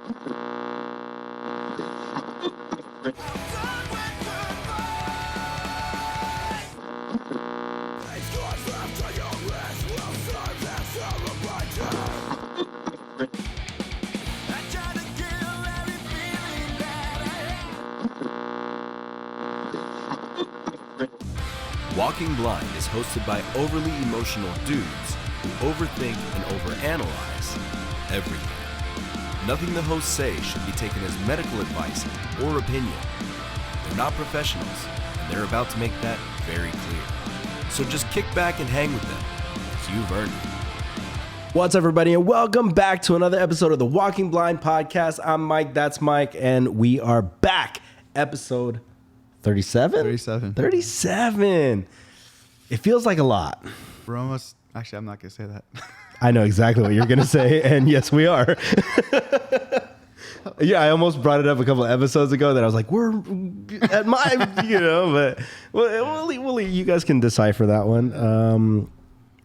Walking Blind is hosted by overly emotional dudes who overthink and overanalyze everything. Nothing the hosts say should be taken as medical advice or opinion. They're not professionals, and they're about to make that very clear. So just kick back and hang with them, because you've earned it. What's up, everybody, and welcome back to another episode of the Walking Blind podcast. I'm Mike, that's Mike, and we are back. Episode 37? 37. It feels like a lot. We're almost... Actually, I'm not going to say that. I know exactly what you're going to say, and yes, we are. Yeah, I almost brought it up a couple of episodes ago that I was like, we're at my, but we'll you guys can decipher that one.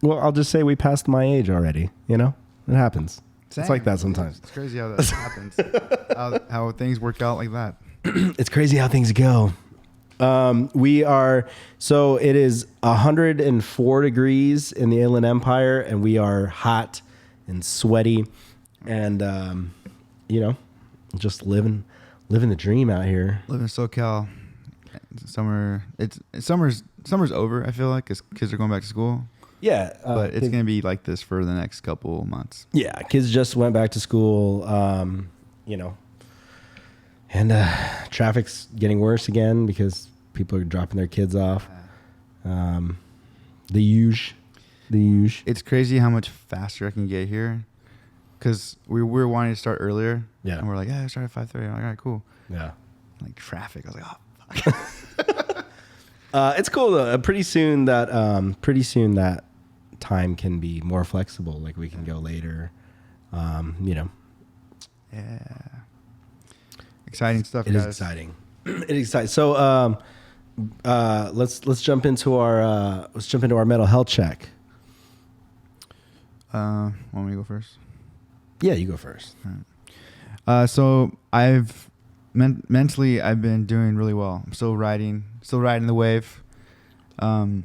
Well, I'll just say we passed my age already, It happens. Same. It's like that sometimes. It's crazy how that happens. how things work out like that. It's crazy how things go. It is 104 degrees in the Inland Empire, and we are hot and sweaty and, just living the dream out here. Living in SoCal. Summer's over, I feel like, because kids are going back to school. Yeah. But it's going to be like this for the next couple months. Yeah. Kids just went back to school, and traffic's getting worse again because people are dropping their kids off. The huge. It's crazy how much faster I can get here. Because we were wanting to start earlier. Yeah. And we're like, yeah, start at 5:30. I'm like, all right, cool. Yeah. Like traffic. I was like, oh, fuck. It's cool though. Pretty soon that time can be more flexible. Like we can go later. Yeah. Exciting stuff, guys. It is exciting. It is exciting. So let's jump into our mental health check. Want me to go first? Yeah, you go first. Right. So I've mentally I've been doing really well. I'm still riding the wave. I've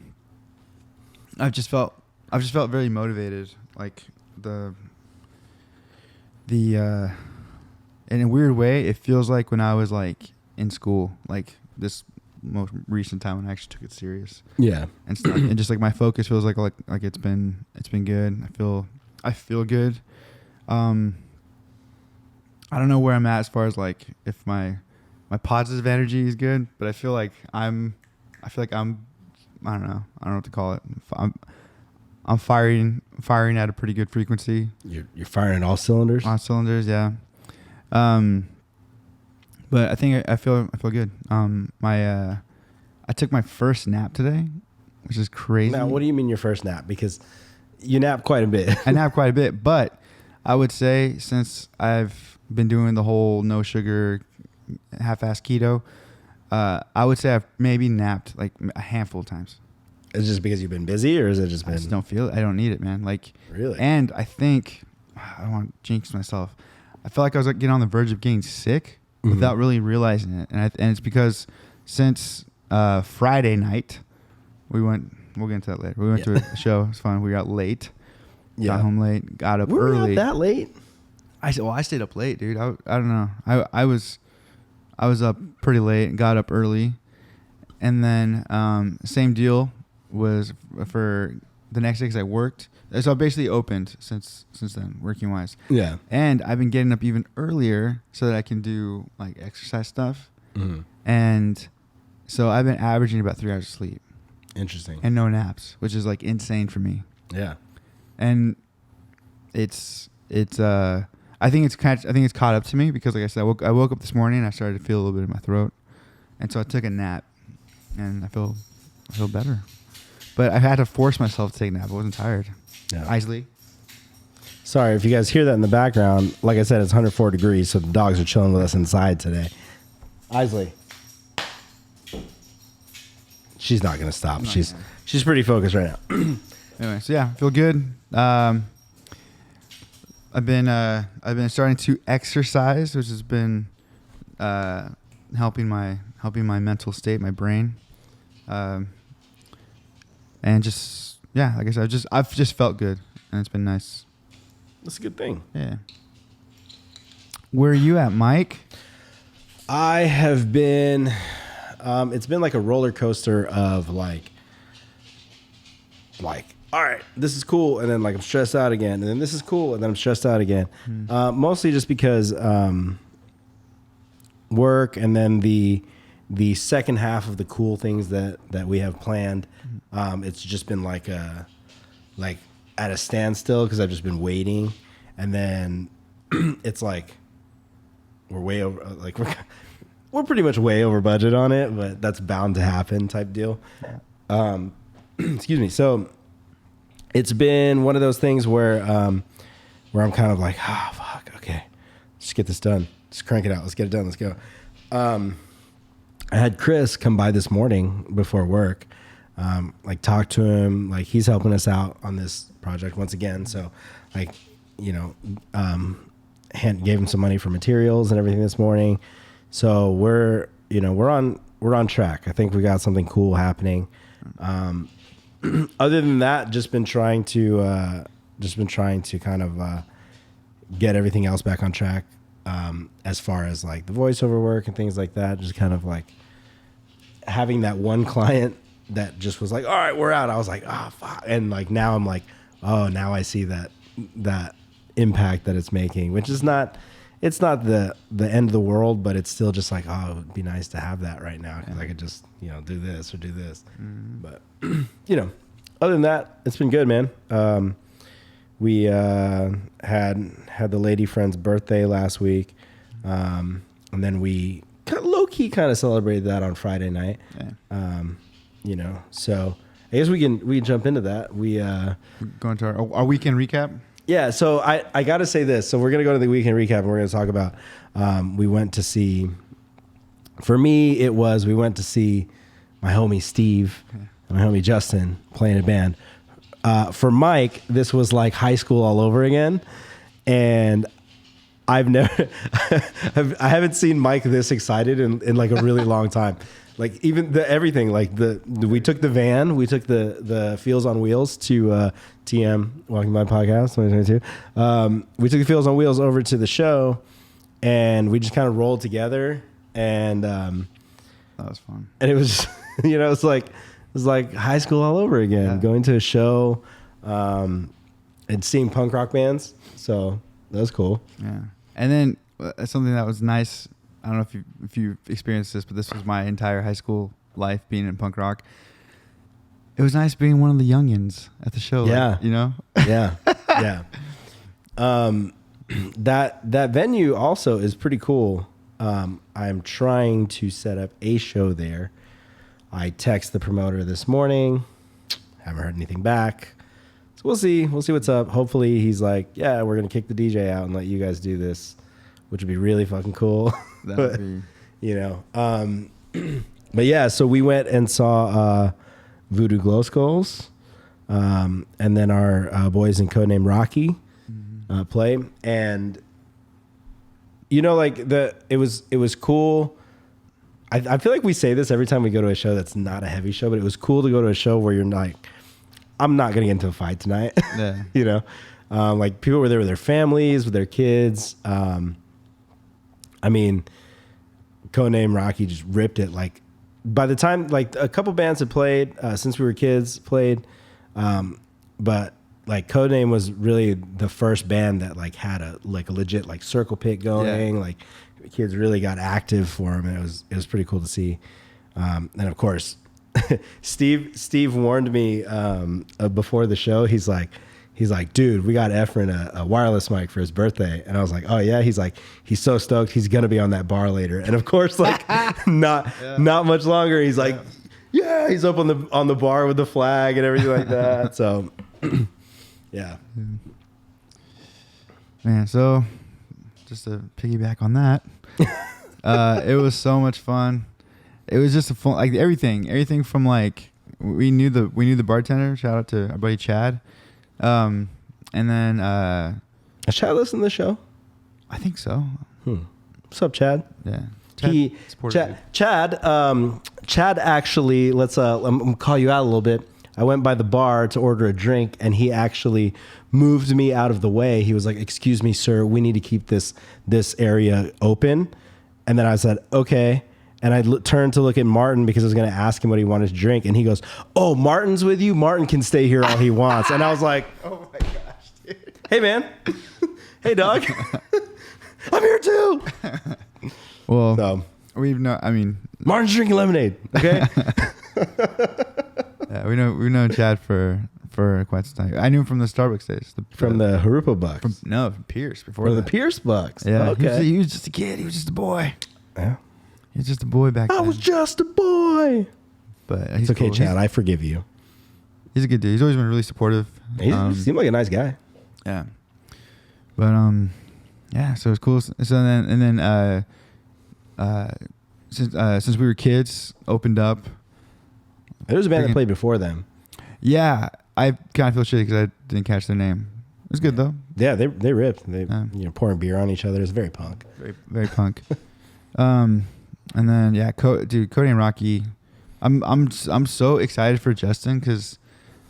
just felt very motivated. Like in a weird way, it feels like when I was like in school, like this most recent time when I actually took it serious. Yeah. And stuff. And just like my focus feels like it's been good. I feel good. I don't know where I'm at as far as like if my positive energy is good, but I feel like I don't know what to call it. I'm firing at a pretty good frequency. You're firing all cylinders? All cylinders, yeah. But I think I feel good. I took my first nap today, which is crazy. Now, what do you mean your first nap? Because you nap quite a bit. I nap quite a bit, but I would say since I've been doing the whole no sugar, half-ass keto, I would say I've maybe napped like a handful of times. Is it just because you've been busy, or is it just been? I just don't feel it. I don't need it, man. Like really. And I think I don't want to jinx myself. I felt like I was like getting on the verge of getting sick without really realizing it, and it's because since Friday night we'll get into that later. We went to a show. It was fun. We got late. Yeah. Got home late. Got up early. We got that late? I stayed up late, dude. I don't know. I was up pretty late. Got up early, and then same deal was for the next day because I worked. So I basically opened since then, working wise. Yeah. And I've been getting up even earlier so that I can do like exercise stuff. Mm-hmm. And so I've been averaging about 3 hours of sleep. Interesting. And no naps, which is like insane for me. Yeah. And I think it's caught up to me because like I said, I woke up this morning and I started to feel a little bit in my throat. And so I took a nap and I feel better. But I had to force myself to take a nap. I wasn't tired. Yeah. Isley. Sorry, if you guys hear that in the background, like I said, it's 104 degrees, so the dogs are chilling with us inside today. Isley. She's not going to stop. She's pretty focused right now. Anyway, so yeah, feel good. I've been starting to exercise, which has been helping my mental state, my brain, and just like I said, I've just felt good, and it's been nice. That's a good thing. Yeah. Where are you at, Mike? I have been. It's been like a roller coaster of like, all right, this is cool, and then like I'm stressed out again, and then this is cool, and then I'm stressed out again. Mostly just because work, and then the second half of the cool things that we have planned. It's just been like at a standstill because I've just been waiting, and then it's like we're way over, like we're pretty much way over budget on it, but that's bound to happen type deal. Excuse me. So it's been one of those things where I'm kind of like, fuck, okay, just get this done. Just crank it out. Let's get it done. Let's go. I had Chris come by this morning before work, like talk to him, like he's helping us out on this project once again. So like, you know, gave him some money for materials and everything this morning. So we're on track. I think we got something cool happening. Other than that, just been trying to kind of get everything else back on track. As far as like the voiceover work and things like that, just kind of like having that one client that just was like, all right, we're out. I was like, fuck. And like, now I'm like, oh, now I see that impact that it's making, which is it's not the end of the world, but it's still just like, oh, it would be nice to have that right now. Cause I could just, do this or do this. But other than that, it's been good, man. We had the lady friend's birthday last week, and then we low key kind of celebrated that on Friday night. Yeah. So I guess we can jump into that. We go into our weekend recap. Yeah. So I got to say this. So we're gonna go to the weekend recap, and we're gonna talk about. We went to see. For me, we went to see my homie Steve and my homie Justin playing a band. For Mike, this was like high school all over again, and I haven't seen Mike this excited in like a really long time. Like even everything, like we took the van, we took the Feels on Wheels to TM Walking My Podcast 2022. We took the Feels on Wheels over to the show, and we just kind of rolled together, and that was fun. And it was, it's like high school all over again, going to a show, and seeing punk rock bands. So that was cool. Yeah. And then something that was nice, I don't know if you experienced this, but this was my entire high school life being in punk rock. It was nice being one of the youngins at the show. Yeah. Like, Yeah. Yeah. That venue also is pretty cool. I'm trying to set up a show there. I text the promoter this morning. Haven't heard anything back. So we'll see. We'll see what's up. Hopefully he's like, yeah, we're going to kick the DJ out and let you guys do this, which would be really fucking cool. That would be. But yeah, so we went and saw Voodoo Glow Skulls, and then our boys in Codename Rocky play. And, like it was cool. I feel like we say this every time we go to a show that's not a heavy show, but it was cool to go to a show where you're like, I'm not going to get into a fight tonight. Yeah. Like people were there with their families, with their kids. I mean, Codename Rocky just ripped it. Like by the time, like a couple bands had played since we were kids but like Codename was really the first band that like had a legit like circle pit going. Yeah. Like kids really got active for them, and it was pretty cool to see. And of course, Steve warned me before the show. He's like, dude, we got Efren a wireless mic for his birthday. And I was like, oh yeah. He's like, he's so stoked. He's going to be on that bar later. And of course, like not much longer. He's like, yeah, he's up on the bar with the flag and everything like that. So yeah. Man. So just to piggyback on that, it was so much fun. It was just a fun, like everything from like, we knew the bartender. Shout out to our buddy Chad. And then Has Chad listened to the show? I think so. What's up, Chad? Yeah. Chad actually, I'm gonna call you out a little bit. I went by the bar to order a drink, and he actually moved me out of the way. He was like, "Excuse me, sir, we need to keep this area open." And then I said, "Okay." And I turned to look at Martin because I was going to ask him what he wanted to drink, and he goes, "Oh, Martin's with you? Martin can stay here all he wants." And I was like, "Oh my gosh, dude! Hey, man, hey, dog, I'm here too." Well, So, we've known. I mean, Martin's drinking lemonade. Okay. yeah, we've known Chad for quite some time. I knew him from the Starbucks days. From the Harupa Bucks. From Pierce before. From the Pierce Bucks. Yeah. Okay. He was just a kid. He was just a boy. Yeah. He was just a boy back then. I was just a boy. But he's It's okay, cool. Chad. I forgive you. He's a good dude. He's always been really supportive. He seemed like a nice guy. Yeah. But yeah. So it's cool. So then since we were kids, opened up. There was a band that played before them. Yeah, I kind of feel shitty because I didn't catch their name. It was good though. Yeah, they ripped. They pouring beer on each other. It's very punk. Very very punk. And then yeah, Cody and Rocky. I'm so excited for Justin because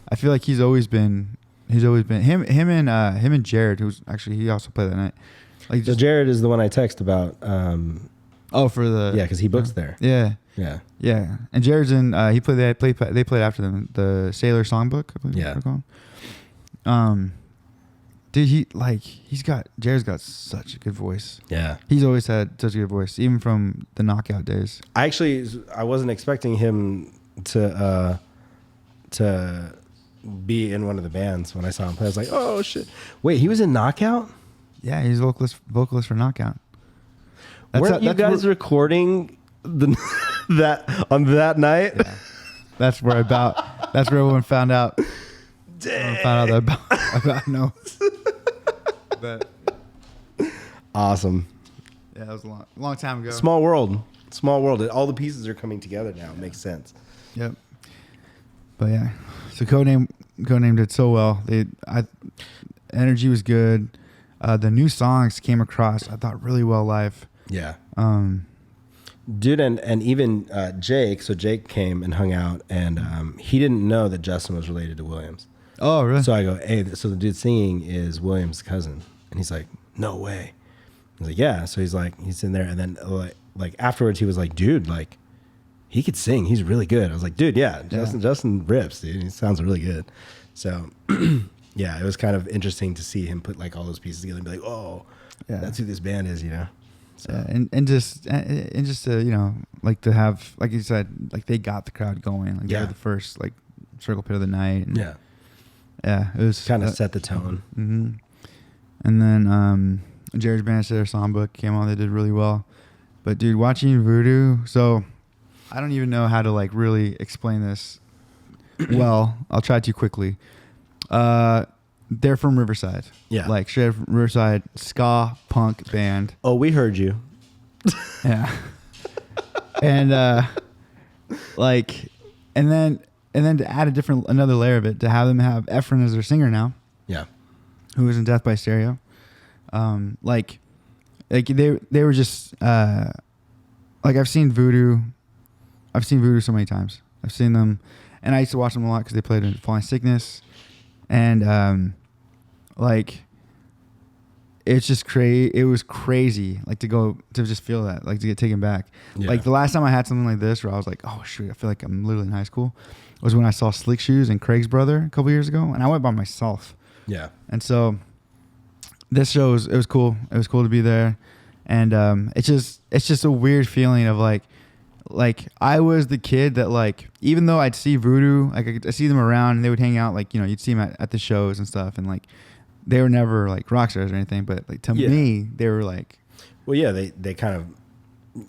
I feel like he's always been him and Jared, who's actually he also played that night. Like So Jared is the one I text about. For the Because he books there. Yeah. Yeah. Yeah, and Jared's in. They played after them the Sailor Songbook. I believe they're called. Dude, Jared's got such a good voice. Yeah. He's always had such a good voice, even from the Knockout days. I wasn't expecting him to be in one of the bands when I saw him play. I was like, oh shit! Wait, he was in Knockout? Yeah, he's vocalist for Knockout. Weren't you guys recording that on that night? Yeah. That's where everyone found out. Found out about no. But awesome. Yeah, that was a long time ago. Small world. All the pieces are coming together now. It makes sense. Yep. But yeah, so Codename did so well. Energy was good. The new songs came across, I thought, really well live. Yeah. Dude, and even Jake. So Jake came and hung out, and he didn't know that Justin was related to Williams. Oh, really? So I go, hey, so the dude singing is Williams' cousin, and he's like, no way. I was like, yeah. So he's in there, and then like afterwards, he was like, dude, like he could sing. He's really good. I was like, dude, yeah. Justin rips, dude. He sounds really good. So yeah, it was kind of interesting to see him put like all those pieces together and be like, oh, yeah, that's who this band is, you know. So. Yeah, and just to like to have, like you said, like they got the crowd going. Like they were the first like circle pit of the night. And yeah, it was kind of set the tone. Mm-hmm. And then Jared's band, their songbook came on. They did really well. But dude, watching Voodoo, so I don't even know how to like really explain this. Well, I'll try to quickly. They're from Riverside. Yeah. Like straight from Riverside, ska punk band. Oh, we heard you. Yeah. And and then to add another layer of it, to have them have Efren as their singer now. Yeah. Who was in Death by Stereo. Like they were just like I've seen Voodoo so many times. I've seen them, and I used to watch them a lot because they played in Falling Sickness. And like it's just it was crazy, like to just feel that, like to get taken back. Like the last time I had something like this where I was like, oh shoot, I feel like I'm literally in high school, was when I saw Slick Shoes and Craig's brother a couple years ago, and I went by myself. Yeah. And so this show it was cool. It was cool to be there. And it's just a weird feeling of like I was the kid that, like, even though I'd see Voodoo, like I see them around and they would hang out, like, you'd see them at the shows and stuff, and like they were never like rock stars or anything, but like to me they were like, well, yeah, they kind of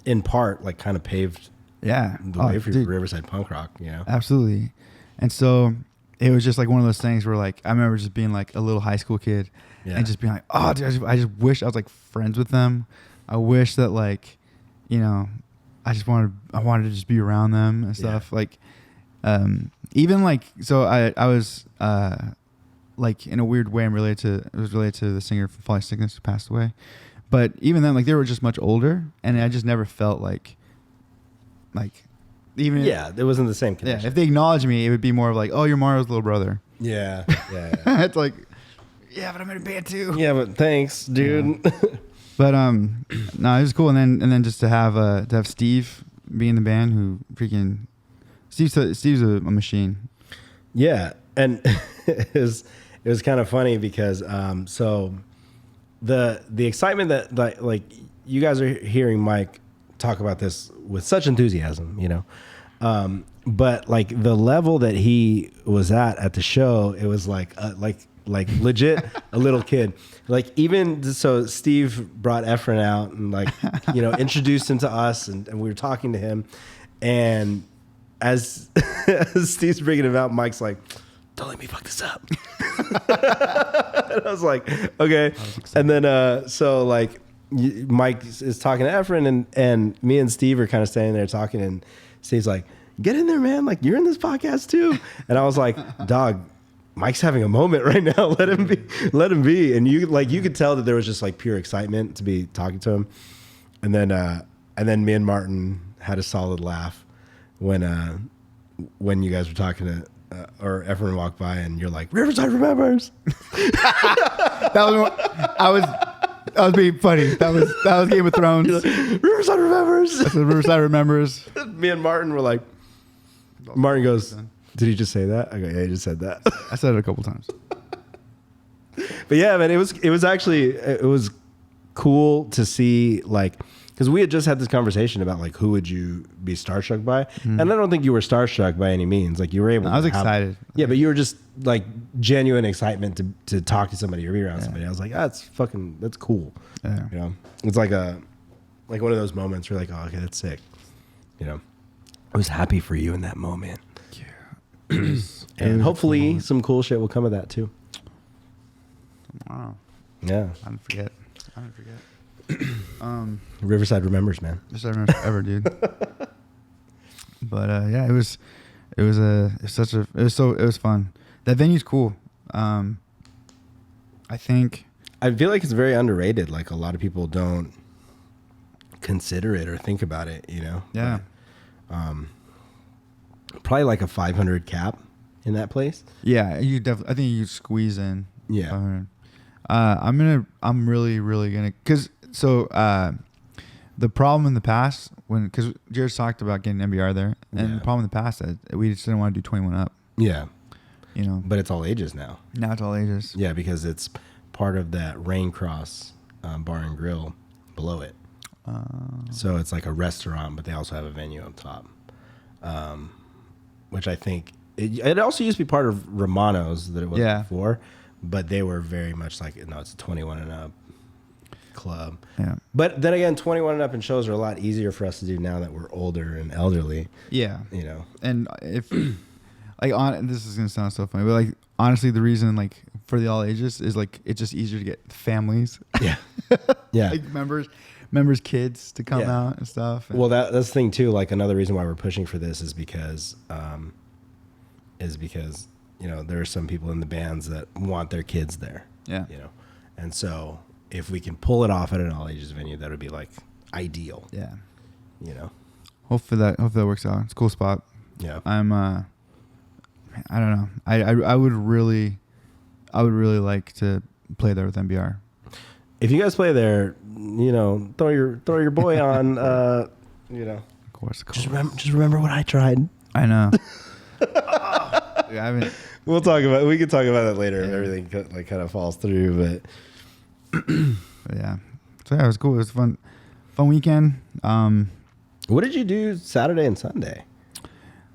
in part like kind of paved the way for Riverside punk rock, Absolutely. And so it was just like one of those things where like I remember just being like a little high school kid and just being like, oh dude, I just wish I was like friends with them. I wish that like I wanted to just be around them and stuff. Like, even like, so I was like in a weird way, it was related to the singer from Falling Sickness who passed away. But even then, like they were just much older, and I just never felt like even it wasn't the same yeah. connection. If they acknowledged me, it would be more of like, oh, you're Mario's little brother. Yeah. It's like, yeah, but I'm in a band too. Yeah, but thanks, dude. Yeah. But no, it was cool, and then just to have Steve be in the band, who freaking Steve's a machine. Yeah, and it was kind of funny because so the excitement that like you guys are hearing Mike talk about this with such enthusiasm, you know, but like the level that he was at the show, it was like legit a little kid. Like even so, Steve brought Efren out and like, you know, introduced him to us, and we were talking to him, and as Steve's bringing him out, Mike's like, don't let me fuck this up. And I was like, okay. And then so like Mike is talking to Efren, and me and Steve are kind of standing there talking, and Steve's like, get in there, man, like you're in this podcast too. And I was like, dog, Mike's having a moment right now. Let him be. And you could tell that there was just like pure excitement to be talking to him. And then me and Martin had a solid laugh when you guys were talking to, or Efren walked by and you're like, Riverside remembers. I was being funny. That was Game of Thrones. Like, Riverside remembers. I said, Riverside remembers. Me and Martin were like, Martin goes, did he just say that? I go, yeah, he just said that. I said it a couple times. But yeah, man, it was cool to see, like, because we had just had this conversation about like who would you be starstruck by, and I don't think you were starstruck by any means. Like you were able. I was excited. Yeah, but you were just like genuine excitement to talk to somebody or be around somebody. I was like, that's cool. Yeah. You know, it's like one of those moments where you're like, oh, okay, that's sick. You know, I was happy for you in that moment. Yeah. And hopefully some cool shit will come of that too. Wow. Yeah. I didn't forget. Riverside remembers, man. Just remember ever, dude. But yeah, it was fun. That venue's cool. I feel like it's very underrated. Like a lot of people don't consider it or think about it, you know? Yeah. But, probably like a 500 cap in that place. Yeah, you definitely. I think you squeeze in. Yeah. 500. I'm really gonna, cause so the problem in the past because Jared's talked about getting MBR there, and the problem in the past that we just didn't want to do 21 up. Yeah. You know. But it's all ages now. Now it's all ages. Yeah, because it's part of that Rain Cross bar and grill below it. So it's like a restaurant, but they also have a venue up top, which I think it also used to be part of Romano's that it was before, but they were very much like, no, it's a 21 and up club. Yeah. But then again, 21 and up and shows are a lot easier for us to do now that we're older and elderly. Yeah. You know. And if this is gonna sound so funny, but like honestly, the reason like for the all ages is like it's just easier to get families. Yeah. Yeah. Like members kids to come out and stuff. And well, that's the thing too. Like another reason why we're pushing for this is because you know, there are some people in the bands that want their kids there. Yeah. You know, and so if we can pull it off at an all ages venue, that would be like ideal. Yeah. You know. Hopefully that works out. It's a cool spot. Yeah. I don't know. I would really like to play there with MBR. If you guys play there, you know, throw your boy on. You know, of course. Just remember what I tried. I know. I haven't. We can talk about that later if everything like kind of falls through, but yeah. So yeah, it was cool. It was a fun weekend. What did you do Saturday and Sunday?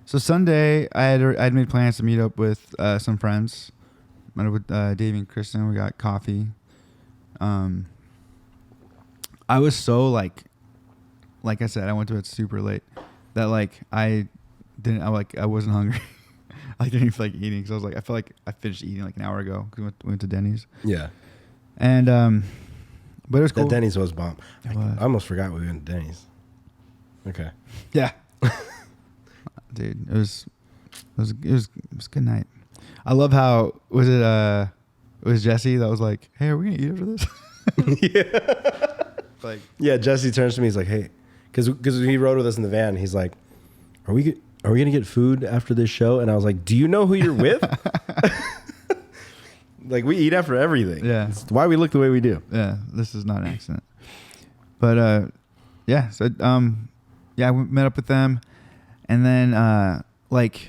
So Sunday, I had made plans to meet up with some friends. Met up with Dave and Kristen. We got coffee. I was so like I said, I went to bed super late that like I wasn't hungry. I didn't feel like eating because I was like, I felt like I finished eating like an hour ago because we went to Denny's. Yeah. And but it was cool. That Denny's was bomb. I almost forgot we went to Denny's. Okay. Yeah. Dude, it was a good night. I love how it was Jesse that was like, "Hey, are we gonna eat after this?" Yeah. Like, yeah. Jesse turns to me. He's like, "Hey," because he rode with us in the van. He's like, "Are we gonna get food after this show?" And I was like, "Do you know who you're with?" Like, we eat after everything. Yeah. It's why we look the way we do. yeah, this is not an accident. But yeah, so yeah, we met up with them, and then like,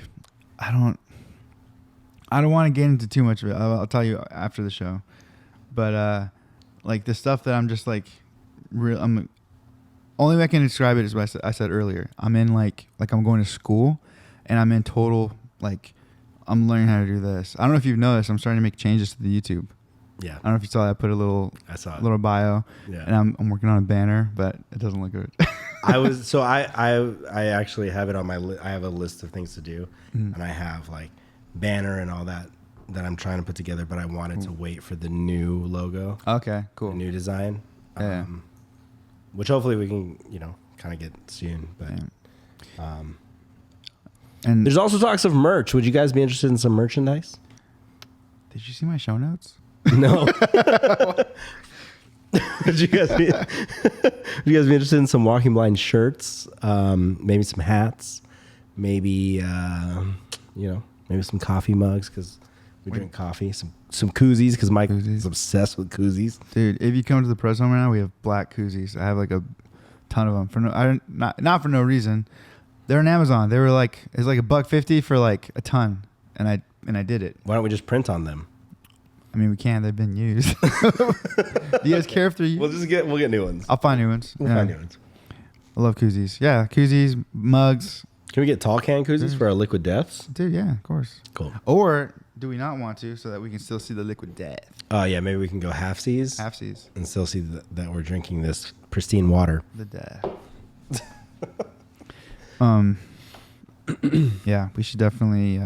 I don't want to get into too much of it. I'll tell you after the show. But like the stuff that I'm just like, only way I can describe it is what I said earlier. I'm in like I'm going to school, and I'm in total like I'm learning how to do this. I don't know if you've noticed. I'm starting to make changes to the YouTube. Yeah. I don't know if you saw that. I put a little bio. Yeah. And I'm working on a banner, but it doesn't look good. I actually have it on my I have a list of things to do, and I have like banner and all that I'm trying to put together, but I wanted to wait for the new logo. Okay, cool. The new design. Yeah. Which hopefully we can, kind of get soon, but and there's also talks of merch. Would you guys be interested in some merchandise? did you see my show notes? No. Would you guys be interested in some Walking Blind shirts? Maybe some hats. Maybe maybe some coffee mugs because we drink coffee. Some koozies because Mike is obsessed with koozies. Dude, if you come to the Perez home right now, we have black koozies. I have like a ton of them not for no reason. They're on Amazon. They were like it's like $1.50 for like a ton, and I did it. Why don't we just print on them? I mean, we can. They've been used. Do you guys care if they're used? We'll get new ones. I'll find new ones. We'll find new ones. I love koozies. Yeah, koozies, mugs. Can we get tall can koozies for our liquid deaths? Dude, yeah, of course. Cool. Or do we not want to so that we can still see the liquid death? Oh, yeah, maybe we can go half-seas. Half-seas. And still see that we're drinking this pristine water. The death. Yeah, we should definitely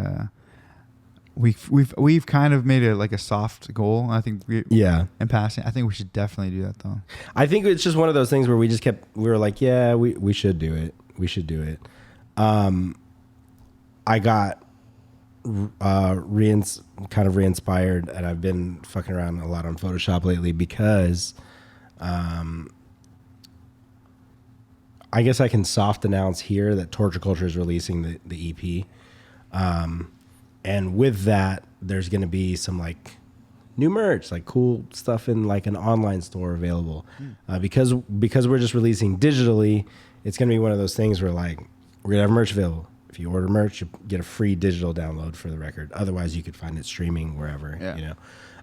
we've kind of made it like a soft goal. I think in passing, I think we should definitely do that though. I think it's just one of those things where we were like, yeah, we should do it. We should do it. I got kind of re-inspired, and I've been fucking around a lot on Photoshop lately because I guess I can soft announce here that Torture Culture is releasing the EP. And with that, there's going to be some like new merch, like cool stuff in like an online store available. Because we're just releasing digitally, it's going to be one of those things where like we're going to have merch available. If you order merch, you get a free digital download for the record. Otherwise, you could find it streaming wherever,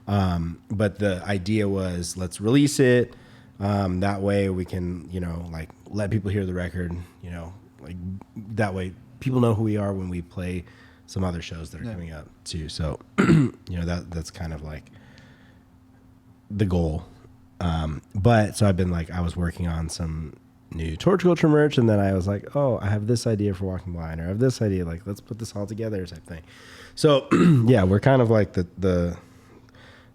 But the idea was let's release it. That way we can, like let people hear the record, like that way people know who we are when we play some other shows that are coming up too. So, that's kind of like the goal. But so I've been like, I was working on some new Torture Culture merch, and then I was like, oh, I have this idea for Walking Blind, or I have this idea, like, let's put this all together type thing. So yeah, we're kind of like the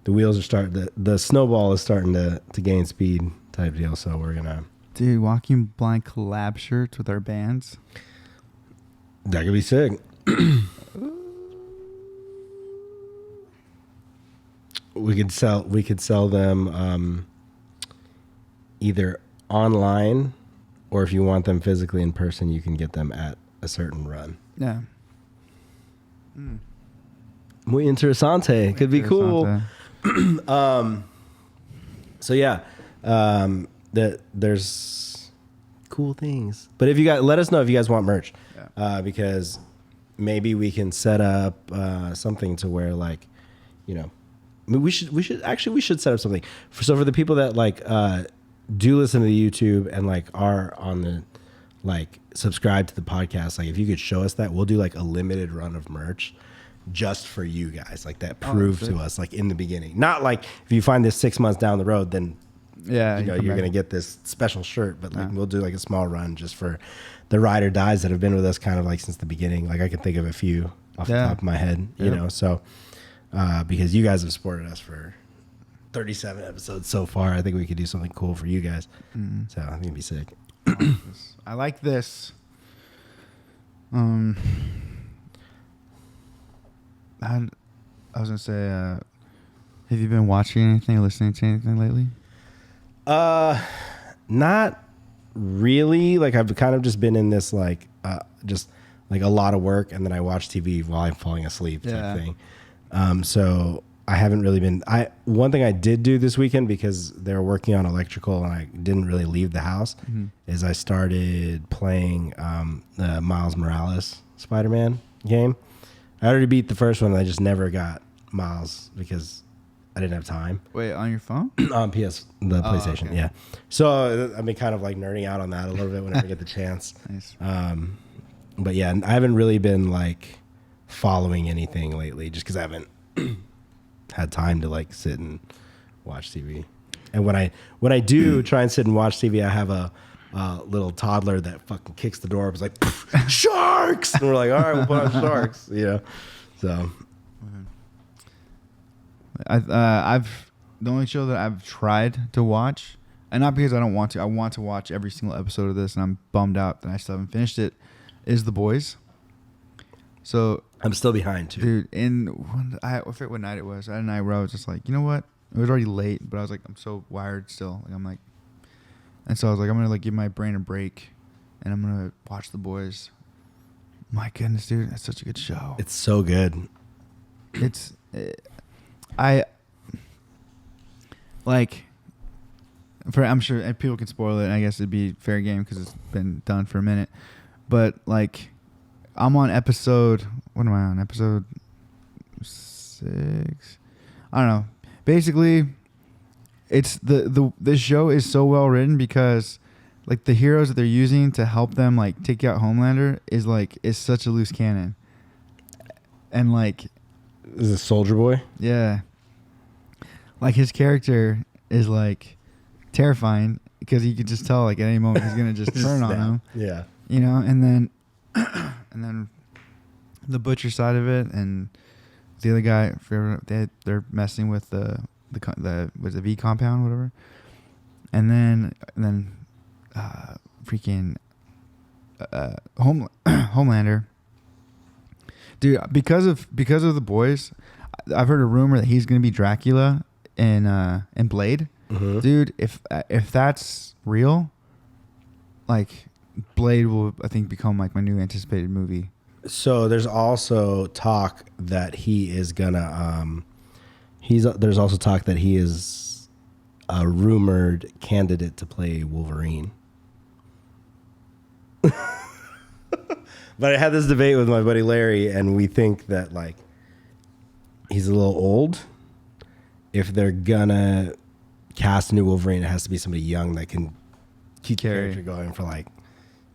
wheels are starting, the snowball is starting to gain speed type deal. So we're gonna do Walking Blind collab shirts with our bands. That could be sick. We could sell them either online, or if you want them physically in person, you can get them at a certain run. Yeah. Muy interesante. Could be cool. So yeah, there's cool things. But if you guys, let us know if you guys want merch, because maybe we can set up something to where like, we should set up something for the people that like do listen to the YouTube and like are on the like subscribe to the podcast. Like if you could show us that, we'll do like a limited run of merch just for you guys, like that prove to us like in the beginning. Not like if you find this 6 months down the road, then you're gonna get this special shirt, but like we'll do like a small run just for the ride or dies that have been with us kind of like since the beginning. Like I can think of a few off the top of my head, so because you guys have supported us for 37 episodes so far, I think we could do something cool for you guys. So I think it'd be sick. I like this. I was gonna say, have you been watching anything or listening to anything lately? Not really. Like I've kind of just been in this just like a lot of work, and then I watch TV while I'm falling asleep type thing. So I haven't really been. One thing I did do this weekend, because they were working on electrical and I didn't really leave the house, is I started playing the Miles Morales Spider-Man game. I already beat the first one, and I just never got Miles because I didn't have time. Wait, on your phone? On PlayStation, okay. yeah. So I've been kind of like nerding out on that a little bit whenever I get the chance. Nice. But yeah, I haven't really been like following anything lately, just because I haven't had time to like sit and watch TV. And when I do try and sit and watch TV, I have a little toddler that fucking kicks the door up. It's like, sharks! And we're like, all right, we'll put on sharks. You know, so. I've the only show that I've tried to watch, and not because I don't want to. I want to watch every single episode of this, and I'm bummed out that I still haven't finished it. Is The Boys. So I'm still behind too, dude. I forget what night it was. I had a night where I was just like, you know what? It was already late, but I was like, I'm so wired still. Like I'm like, and so I was like, I'm gonna like give my brain a break, and I'm gonna watch The Boys. My goodness, dude, that's such a good show. it's so good. I like. I'm sure and people can spoil it. And I guess it'd be fair game because it's been done for a minute. But like, I'm on episode. What am I on? Episode 6. I don't know. Basically, it's this show is so well written because like the heroes that they're using to help them like take out Homelander is such a loose cannon. And like, Is it Soldier Boy? yeah, like his character is like terrifying because you could just tell like at any moment he's gonna just turn on him. Yeah. You know, and then the butcher side of it, and the other guy, they're messing with the was the V compound, whatever, and then freaking Homelander, dude. Because of The Boys, I've heard a rumor that he's gonna be Dracula in Blade, dude. If that's real, like. Blade will, I think, become like my new anticipated movie. So there's also talk that he is gonna. There's also talk that he is a rumored candidate to play Wolverine. But I had this debate with my buddy Larry, and we think that like he's a little old. If they're gonna cast a new Wolverine, it has to be somebody young that can keep the character going for like,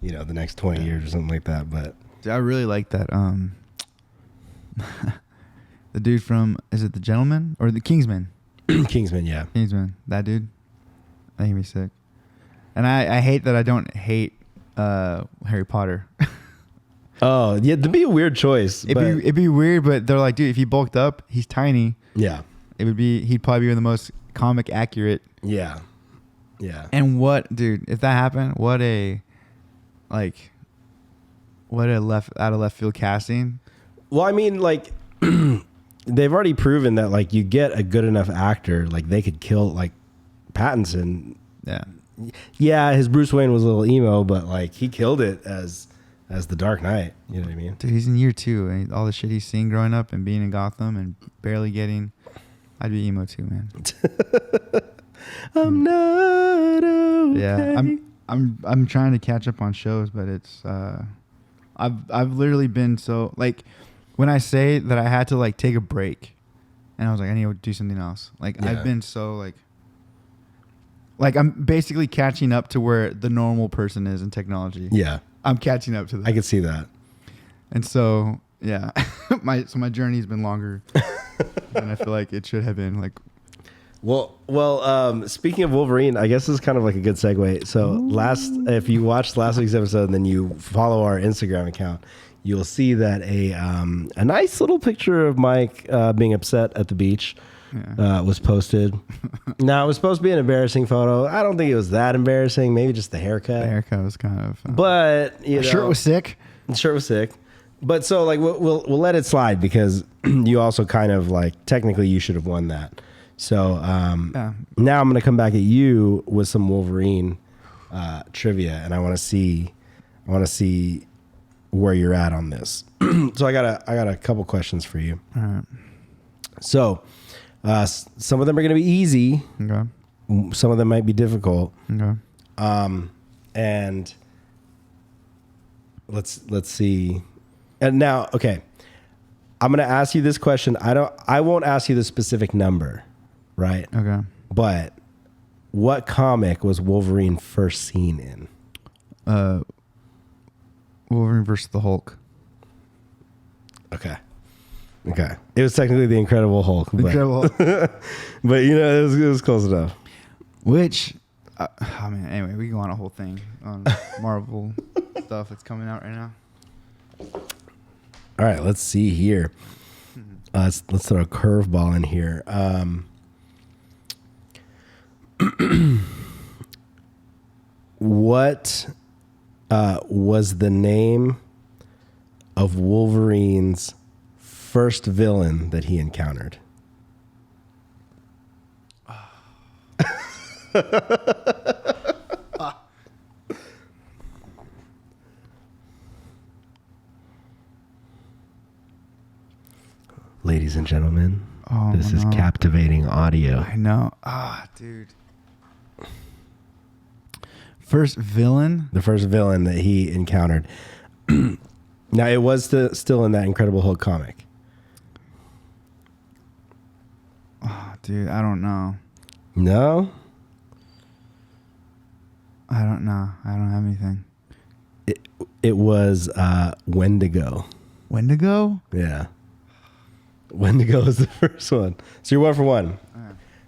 you know, the next 20 years or something like that. But dude, I really like that. The dude from, is it The Gentleman or The Kingsman? Kingsman, yeah. Kingsman, that dude. I think he'd be sick. And I hate that I don't hate Harry Potter. Oh, yeah, it'd be a weird choice. It'd be weird, but they're like, dude, if he bulked up, he's tiny. Yeah. He'd probably be the most comic accurate. Yeah. Yeah. And dude, if that happened, what a out of left field casting. Well, I mean, like, they've already proven that, like, you get a good enough actor, like, they could kill, like, Pattinson. Yeah. Yeah, his Bruce Wayne was a little emo, but, like, he killed it as the Dark Knight. You know what I mean? Dude, he's in year 2, and all the shit he's seen growing up and being in Gotham and barely getting. I'd be emo too, man. I'm not okay. Yeah, I'm trying to catch up on shows, but it's I've literally been so like when I say that I had to like take a break, and I was like I need to do something else. Like Yeah. I've been so like I'm basically catching up to where the normal person is in technology. Yeah. I'm catching up to that. I could see that. And so yeah, my journey's been longer than I feel like it should have been. Like. Well, speaking of Wolverine, I guess this is kind of like a good segue. So if you watched last week's episode and then you follow our Instagram account, you'll see that a nice little picture of Mike being upset at the beach was posted. Now, it was supposed to be an embarrassing photo. I don't think it was that embarrassing. Maybe just the haircut. The haircut was kind of... But, you know. shirt was sick. The shirt was sick. But so like we'll let it slide because you also kind of like technically you should have won that. So now I'm gonna come back at you with some Wolverine trivia, and I want to see where you're at on this. So I got a couple questions for you. All right. So some of them are gonna be easy. Okay. Some of them might be difficult. Okay. And let's see. And now, okay, I'm gonna ask you this question. I won't ask you the specific number, right? Okay. But what comic was Wolverine first seen in? Wolverine versus the Hulk. Okay. It was technically the Incredible Hulk. But, Incredible. but you know, it was close enough. Which, anyway, we can go on a whole thing on Marvel stuff that's coming out right now. All right, let's see here. Let's throw a curveball in here. What was the name of Wolverine's first villain that he encountered? Ladies and gentlemen, this is captivating audio. I know. Dude. First villain? The first villain that he encountered. Now, it was still in that Incredible Hulk comic. Oh, dude, I don't know. No? I don't know. I don't have anything. It was Wendigo. Wendigo? Yeah. Wendigo was the first one. So you're 1 for 1.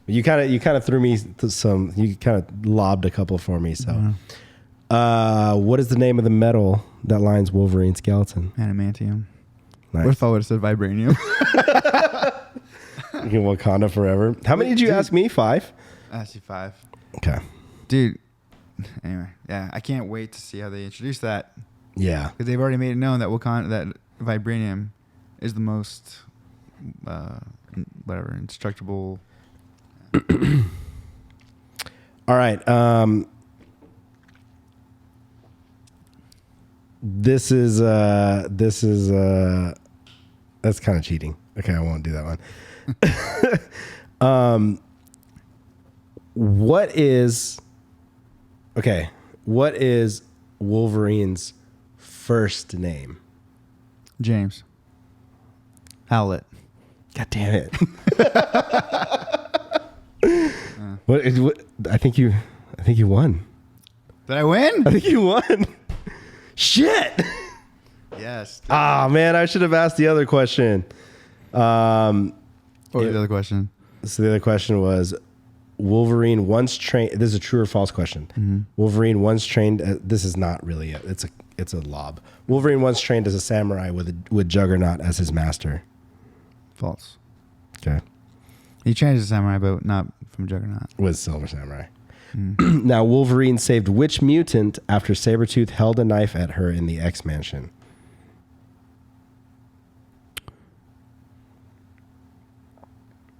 You kind of threw me some. You kind of lobbed a couple for me. So, what is the name of the metal that lines Wolverine's skeleton? Adamantium. Nice. What if I would have said vibranium? You can Wakanda forever. How many did you ask me? 5. I asked you 5. Okay. Dude. Anyway, yeah, I can't wait to see how they introduce that. Yeah. Because they've already made it known that that vibranium is the most, indestructible. All right. This is that's kind of cheating. Okay, I won't do that one. What is Wolverine's first name? James. Howlett. God damn it. What? I think you won. Did I win? I think you won. Shit. Yes. Ah, man, I should have asked the other question. What was the other question? So the other question was, Wolverine once trained. This is a true or false question. Mm-hmm. Wolverine once trained. This is not really it's a lob. Wolverine once trained as a samurai with Juggernaut as his master. False. Okay. He trained as a samurai, but not from Juggernaut. With Silver Samurai. Now, Wolverine saved which mutant after Sabretooth held a knife at her in the X-Mansion?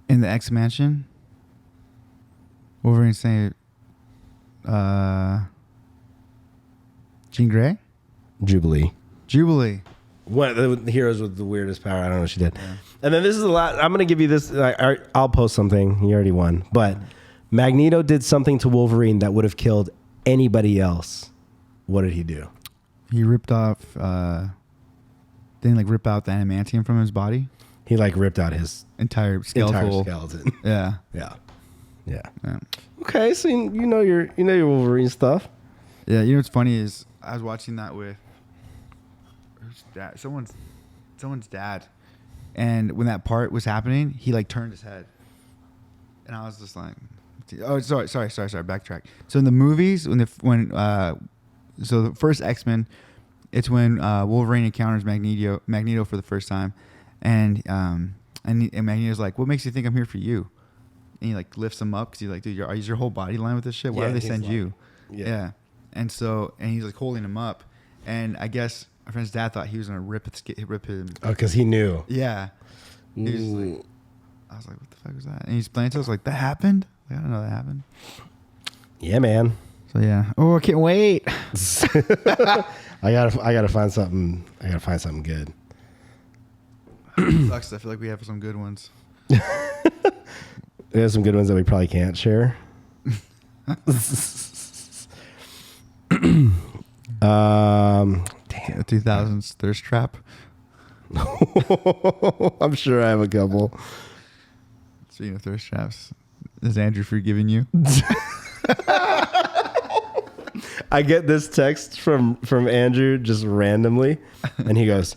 In the X-Mansion? Wolverine saved Jean Grey? Jubilee. One of the heroes with the weirdest power. I don't know what she did. Yeah. And then this is a lot. I'm going to give you this. I'll post something. You already won. But Magneto did something to Wolverine that would have killed anybody else. What did he do? He ripped off, didn't rip out the adamantium from his body? He ripped out his entire skeleton. Yeah. Okay, so you know your Wolverine stuff. Yeah, you know what's funny is I was watching that with someone's dad, and when that part was happening, he turned his head, and I was just like, "Oh, sorry, backtrack." So in the movies, so the first X-Men, it's when Wolverine encounters Magneto for the first time, and Magneto's like, "What makes you think I'm here for you?" And he lifts him up because he's like, "Dude, is your whole body lined with this shit? Why do they send you?" Yeah. And he's holding him up, and I guess my friend's dad thought he was gonna rip him. Oh, because he knew. Yeah. He was like, I was like, what the fuck was that? And he's playing to us like, that happened? Like, I don't know that happened. Yeah, man. So yeah. Oh, I can't wait. I gotta find something. I gotta find something good. Sucks. I feel like we have some good ones. There's some good ones that we probably can't share. Damn. 2000s thirst trap. I'm sure I have a couple. Speaking of thirst traps, is Andrew forgiving you? I get this text from Andrew just randomly, and he goes,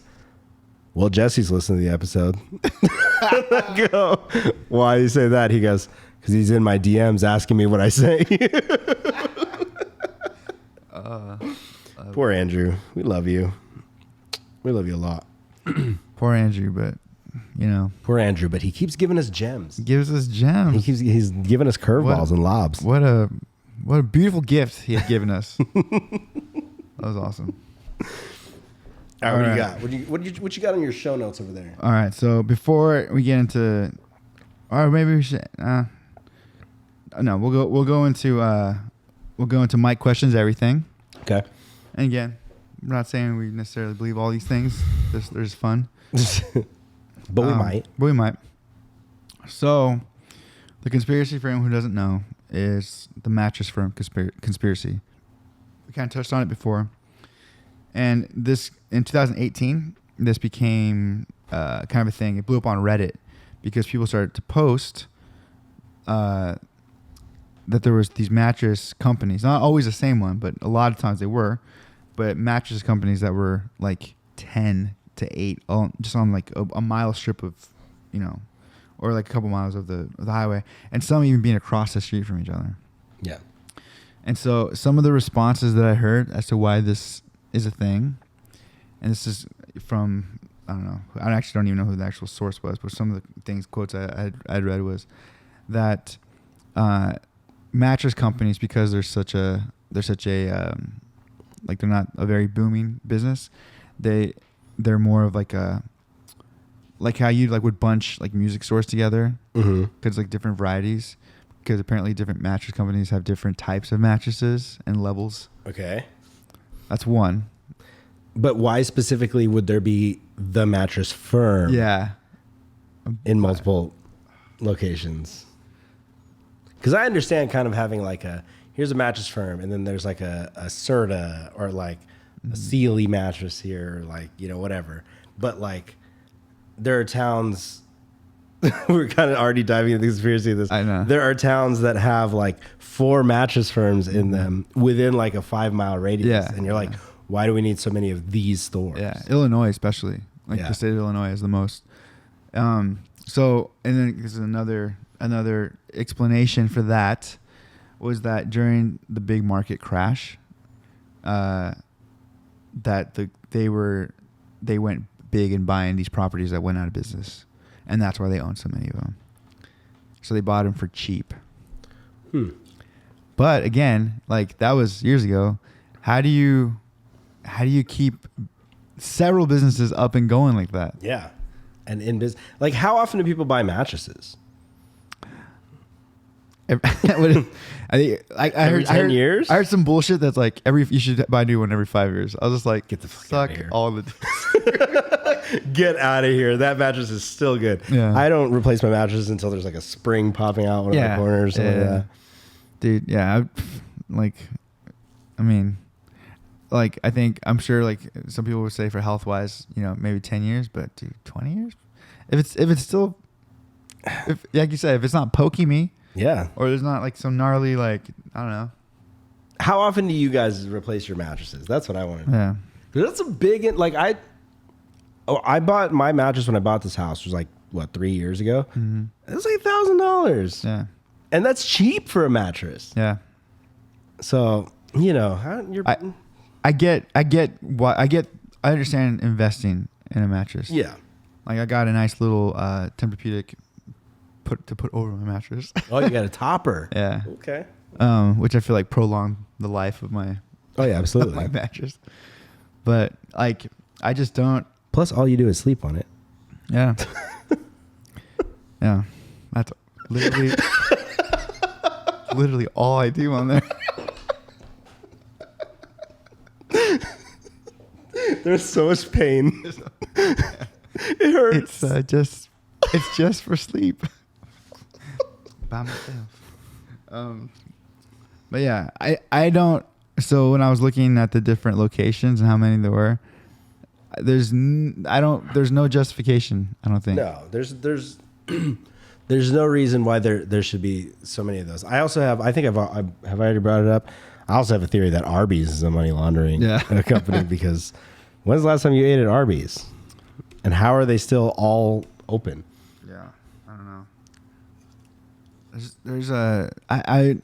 "Well, Jesse's listening to the episode." I go, "Why do you say that?" He goes, "Because he's in my DMs asking me what I say." Poor Andrew. We love you. We love you a lot. Poor Andrew, but you know, Poor Andrew, but he keeps giving us gems. he gives us gems. He's giving us curveballs and lobs. What a beautiful gift he had given us. That was awesome. All right, what do you got? What you got on your show notes over there? All right, so before we get into, or maybe we should. No, we'll go into Mike questions everything. Okay. And again, I'm not saying we necessarily believe all these things. There's fun. But we might. But we might. So, the conspiracy, for anyone who doesn't know, is the Mattress Firm conspiracy. We kind of touched on it before. And this, in 2018, this became kind of a thing. It blew up on Reddit because people started to post that there was these mattress companies, not always the same one, but a lot of times they were, but mattress companies that were like 10 to 8, just on like a mile strip of, or like a couple miles of the highway, and some even being across the street from each other. Yeah. And so some of the responses that I heard as to why this is a thing, and this is from, I don't know, I actually don't even know who the actual source was, but some of the quotes I'd read was that mattress companies, because they're such a like, they're not a very booming business, they're more of like a, like how you like would bunch like music stores together, because like different varieties, because apparently different mattress companies have different types of mattresses and levels. Okay. That's one. But why specifically would there be the Mattress Firm? Yeah. In multiple locations? Because I understand kind of having like here's a Mattress Firm, and then there's like a Serta or like a Sealy mattress here, or like, whatever. But like, there are towns, we're kind of already diving into the conspiracy of this. I know. There are towns that have like 4 mattress firms in them within like a 5-mile radius. Yeah. And you're like, why do we need so many of these stores? Yeah. Illinois, especially. Like the state of Illinois has the most. So, and then there's another explanation for that was that during the big market crash, that they went big in buying these properties that went out of business, and that's why they own so many of them. So they bought them for cheap. But again, like, that was years ago. How do you keep several businesses up and going like that? Yeah. And in business, like, how often do people buy mattresses? I think I heard 10 years. I heard some bullshit that's like you should buy a new one every 5 years. I was just like, get the fuck suck out of here. all the. Get out of here. That mattress is still good. Yeah. I don't replace my mattresses until there's like a spring popping out one of the corners. Something like that. Dude, yeah. I'm sure like some people would say for health wise, maybe 10 years, but dude, 20 years? If it's still, like you said, if it's not poking me. Yeah. Or there's not like some gnarly, like, I don't know. How often do you guys replace your mattresses? That's what I want to know. Yeah. That's a big, like, I bought my mattress when I bought this house. It was like, what, 3 years ago? Mm-hmm. It was like $1,000. Yeah. And that's cheap for a mattress. Yeah. So, I understand investing in a mattress. Yeah. Like, I got a nice little Tempur-Pedic to put over my mattress. Oh, you got a topper. Yeah. Okay. Which I feel like prolonged the life of my absolutely my mattress. But like, I just don't. Plus, all you do is sleep on it. Yeah. Yeah. That's literally all I do on there. There's so much pain. It hurts. It's just for sleep. By myself. But yeah, I don't. So when I was looking at the different locations and how many there were, there's no justification. I don't think. No, there's no reason why there should be so many of those. I also have. I think I've already brought it up. I also have a theory that Arby's is a money laundering company because when's the last time you ate at Arby's? And how are they still all open? Yeah, I don't know.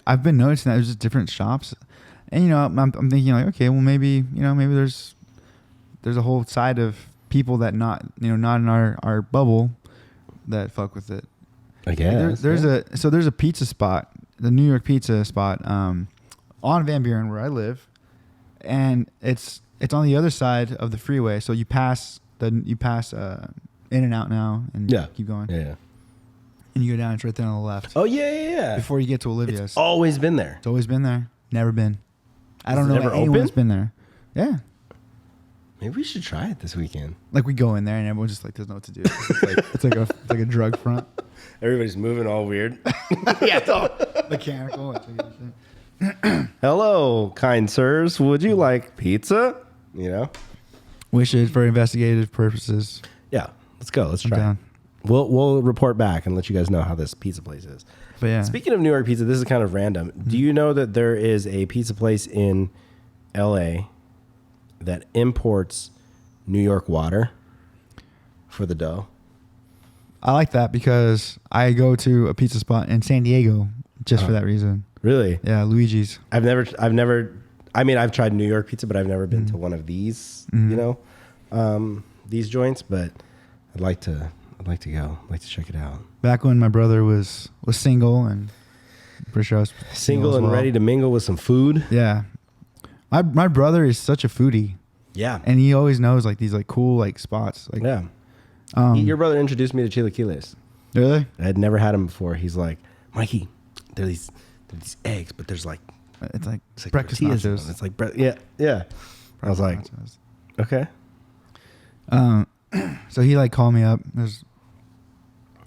I've been noticing that there's just different shops, and I'm thinking like, okay, well maybe there's a whole side of people that not in our bubble that fuck with it. I guess there's a pizza spot, the New York pizza spot, on Van Buren where I live, and it's on the other side of the freeway. So you pass In and Out now, and keep going. Yeah. And you go down. It's right there on the left. Oh yeah. Before you get to Olivia's. It's always been there. It's always been there. Never been. I don't Is it know ever anyone that's open? been there. Yeah. Maybe we should try it this weekend. Like we go in there and everyone just like doesn't know what to do. It's like a drug front. Everybody's moving all weird. Yeah, it's all mechanical. Hello, kind sirs. Would you like pizza? Wishes for investigative purposes. Yeah. Let's go. Let's try. Down. We'll report back and let you guys know how this pizza place is. But yeah. Speaking of New York pizza, this is kind of random. Do you know that there is a pizza place in LA that imports New York water for the dough? I like that because I go to a pizza spot in San Diego just for that reason. Really? Yeah, Luigis. I've tried New York pizza, but I've never been to one of these, these joints, but I'd like to go. I'd like to check it out. Back when my brother was single, and I'm pretty sure I was Single as and well. ready to mingle with some food. Yeah. My brother is such a foodie. Yeah. And he always knows like these like cool like spots. Like Yeah. Your brother introduced me to chilaquiles. Really? I had never had them before. He's like, Mikey, they're these eggs, but there's like It's like breakfast tortillas in nachos. them. It's like yeah. I was like, Nachos. okay. So he like called me up, and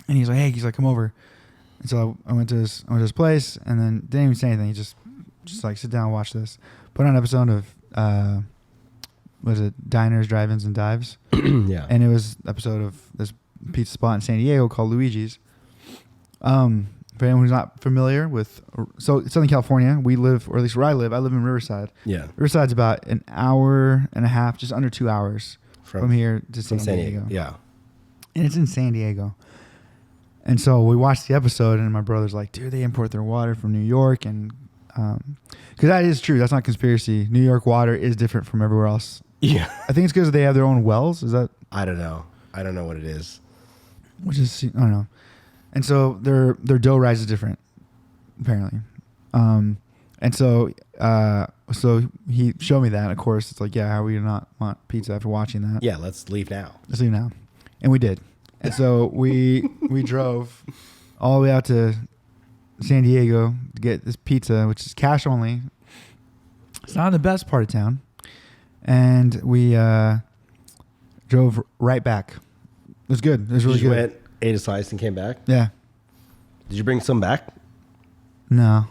he's like, come over. And so I went to his place, and then didn't even say anything. He just like, sit down and watch this. Put on an episode of was it Diners, Drive-Ins, and Dives? Yeah. And it was an episode of this pizza spot in San Diego called Luigi's. For anyone who's not familiar with, so Southern California, we live, or at least where I live in Riverside. Yeah. Riverside's about an hour and a half, just under 2 hours from here to San Diego. Yeah. And it's in San Diego. And so we watched the episode, and my brother's like, dude, they import their water from New York. And because that is true. That's not conspiracy. New York water is different from everywhere else. Yeah. I think it's because they have their own wells. Is that? I don't know. I don't know what it is. Which is, I don't know. And so their dough rise is different, apparently. And so he showed me that. And of course, it's like, yeah, how are we gonna not want pizza after watching that? Yeah, let's leave now. Let's leave now. And we did. And so we drove all the way out to San Diego to get this pizza, which is cash only. It's not the best part of town. And we drove right back. It was good. It was really You good. went, ate a slice, and came back? Yeah. Did you bring some back? No.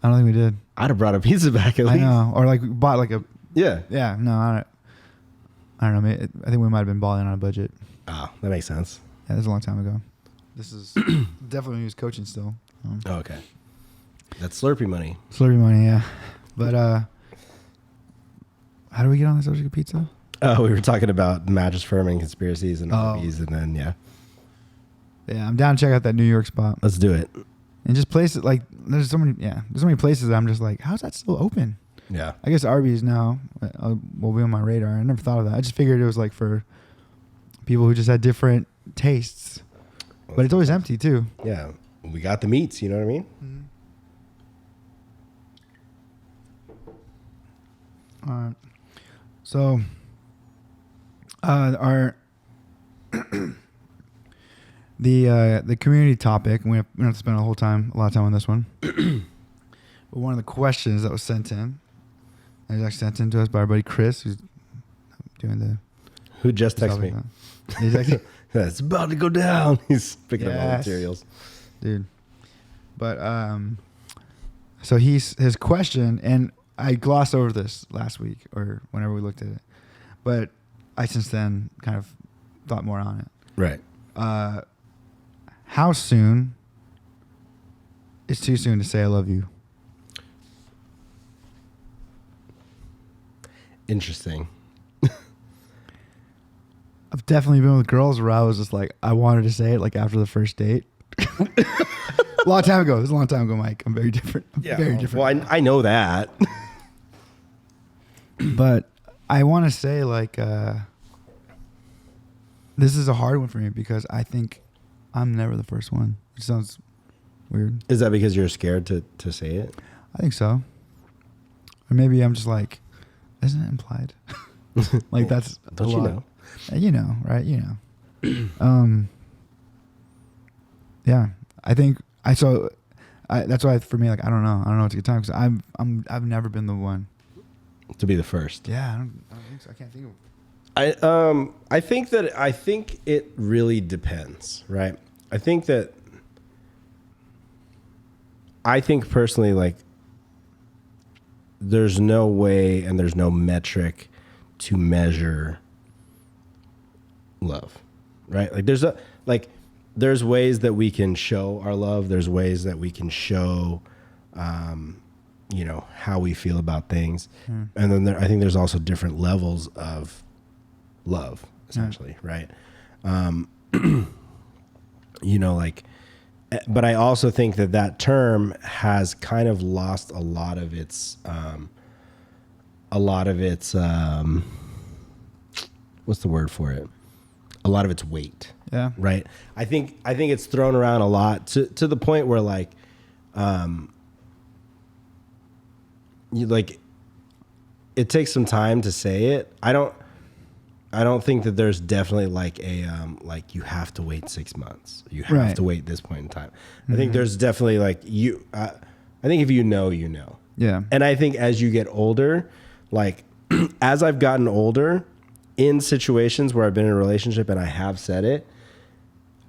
I don't think we did. I'd have brought a pizza back at I least. know. Or like bought like a... Yeah. Yeah. No, I don't know. I think we might have been balling on a budget. Oh, that makes sense. Yeah, that was a long time ago. This is definitely when he was coaching still. Oh, okay. That's Slurpee money. Slurpee money, yeah. But how do we get on the subject of pizza? Oh, we were talking about Mattress Firm and conspiracies and Arby's, and then Yeah, I'm down to check out that New York spot. let's do it. And just places like there's so many places that I'm just like, how's that still open? Yeah. I guess Arby's now will be on my radar. I never thought of that. I just figured it was like for people who just had different tastes. But it's always empty too. Yeah. We got the meats, you know what I mean? All right. So Our the community topic. We don't have to spend a lot of time on this one. But one of the questions that was sent in, it was actually sent in to us by our buddy Chris, who's doing the. Who just texted me? He's actually, it's about to go down. He's picking up all the materials, dude. But so his question, and I glossed over this last week or whenever we looked at it, but I since then kind of thought more on it. Right. How soon is too soon to say I love you? Interesting. I've definitely been with girls where I was just like, I wanted to say it like after the first date. A long time ago. It was a long time ago, Mike. I'm very different. Very different. Well, I know that. But I want to say like, this is a hard one for me because I think I'm never the first one. Which sounds weird. Is that because you're scared to say it? I think so. Or maybe I'm just like, isn't it implied? Like that's Don't you know? You know, right? You know. Yeah. I think that's why for me, like, I don't know it's a good time because I've never been the one To be the first. Yeah, I don't think so. I can't think of. I think it really depends, right? I think personally, like, there's no way and there's no metric to measure love, right? Like there's ways that we can show our love. There's ways that we can show, how we feel about things. And then I think there's also different levels of love, essentially, right? But I also think that term has kind of lost a lot of its what's the word for it? A lot of its weight. Yeah. Right. I think it's thrown around a lot to the point where it takes some time to say it. I don't think that there's definitely like you have to wait 6 months. You have to wait this point in time. I think there's definitely like I think if you know, you know. Yeah. And I think as you get older, like as I've gotten older in situations where I've been in a relationship and I have said it,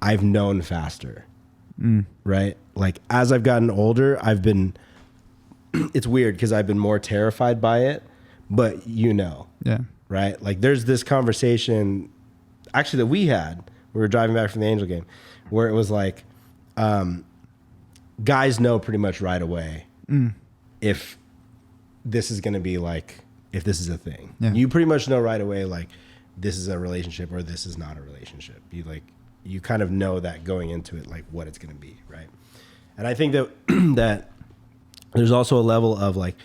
I've known faster. Right? Like as I've gotten older, it's weird because I've been more terrified by it, but Yeah. right? Like there's this conversation actually that we were driving back from the Angel game where it was like, guys know pretty much right away if this is going to be like, if this is a thing. Yeah. You pretty much know right away, like this is a relationship or this is not a relationship. You kind of know that going into it, like what it's going to be. Right. And I think that, that there's also a level of like,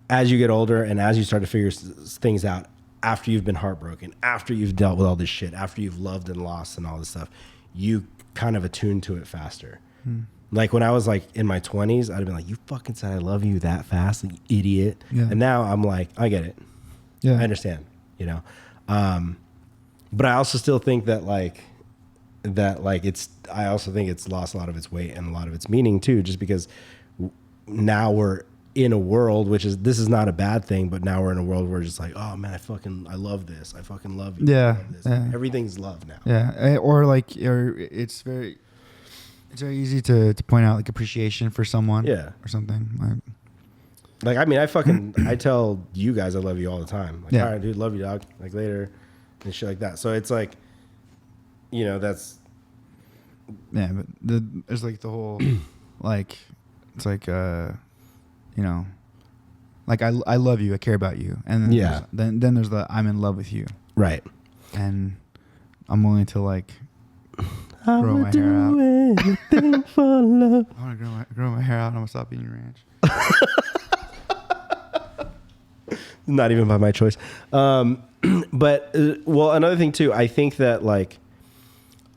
as you get older and as you start to figure things out after you've been heartbroken, after you've dealt with all this shit, after you've loved and lost and all this stuff, you kind of attune to it faster. Like when I was like in my 20s, I'd have been like, you fucking said I love you that fast, you idiot. Yeah. And now I'm like, I get it. Yeah. I understand, but I also still think that I also think it's lost a lot of its weight and a lot of its meaning too, just because now we're in a world, this is not a bad thing, but now we're in a world where it's just like, oh man, I love this. I fucking love you. Yeah. I love this. Yeah. Everything's love now. Yeah. Or it's very easy to point out like appreciation for someone. Yeah. Or something. Like, I mean, I tell you guys I love you all the time. Like, all right, dude, love you, dog. Like later and shit like that. So it's like, that's. Yeah, but there's like the whole, like, it's like, like I love you, I care about you, and then then there's the I'm in love with you, right? And I'm willing to like grow my hair out. Anything for love. I want to grow my hair out. I'm gonna stop eating ranch. Not even by my choice. But another thing too, I think that like,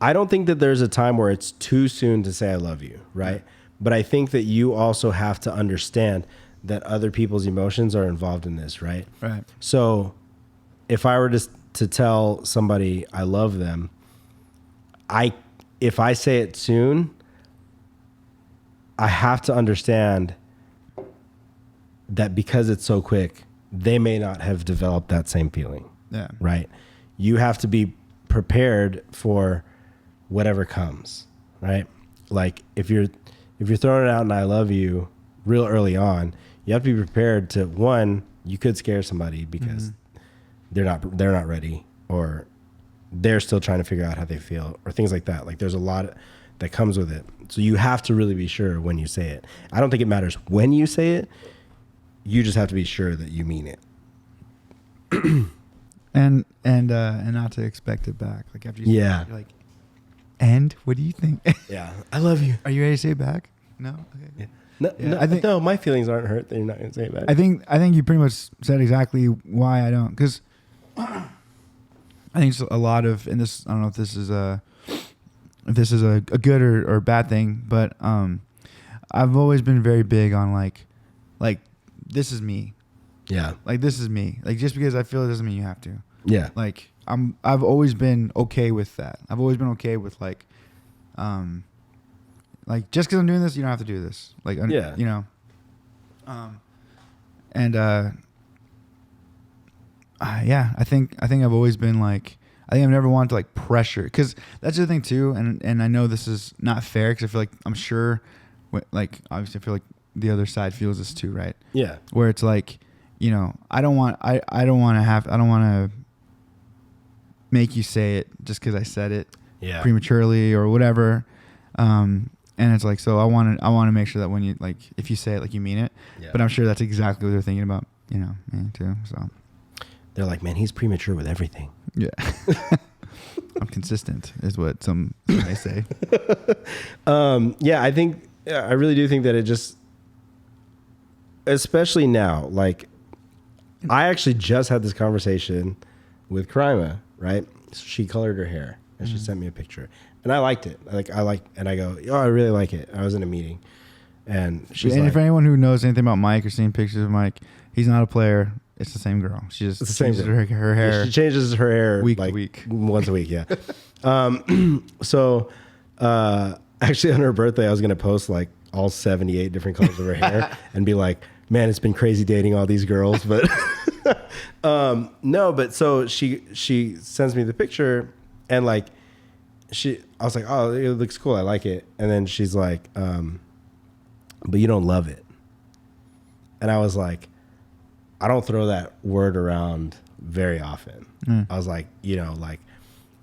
I don't think that there's a time where it's too soon to say I love you, right? But I think that you also have to understand that other people's emotions are involved in this, right? Right. So if I were to tell somebody I love them, if I say it soon, I have to understand that because it's so quick, they may not have developed that same feeling. Yeah. Right. You have to be prepared for whatever comes. Right. Like if you're throwing it out and I love you real early on, you have to be prepared to, one, you could scare somebody because they're not ready, or they're still trying to figure out how they feel, or things like that. Like there's a lot that comes with it. So you have to really be sure when you say it. I don't think it matters when you say it. You just have to be sure that you mean it. and not to expect it back. Like after you say it, you're like, and what do you think? Yeah. I love you. Are you ready to say it back? No? Okay. Yeah. No, Yeah, no, I think, no, my feelings aren't hurt that you're not going to say it back. I think you pretty much said exactly why I don't, because I think it's a lot of, and this, I don't know if this is a good or bad thing, but I've always been very big on like this is me. Yeah. Like this is me. Like just because I feel it doesn't mean you have to. Yeah. Like I've always been okay with that. I've always been okay with like just because I'm doing this, you don't have to do this. Like yeah. You know. Yeah, I think I've always been like, I think I've never wanted to like pressure, because that's the thing too, and I know this is not fair, because I feel like, I'm sure, like obviously I feel like the other side feels this too, right? Yeah. Where it's like, you know, I don't want to make you say it just because I said it prematurely or whatever. And it's like, so I want to make sure that when you, like, if you say it, like, you mean it. Yeah. But I'm sure that's exactly what they're thinking about, you know, me too. So they're like, man, he's premature with everything. Yeah. I'm consistent is what some may say. Yeah, I really do think that it just, especially now, like, I actually just had this conversation with Karima, right? She colored her hair and she sent me a picture. And I liked it. And I go, oh, I really like it. I was in a meeting, and she's like, for anyone who knows anything about Mike or seen pictures of Mike, he's not a player. It's the same girl. She just changes her hair. Yeah, she changes her hair week like to week, once a week. Yeah. So actually, on her birthday, I was gonna post like all 78 different colors of her hair and be like, man, it's been crazy dating all these girls, but no. But so she sends me the picture, and like. I was like, oh, it looks cool. I like it. And then she's like, but you don't love it. And I was like, I don't throw that word around very often. I was like, you know, like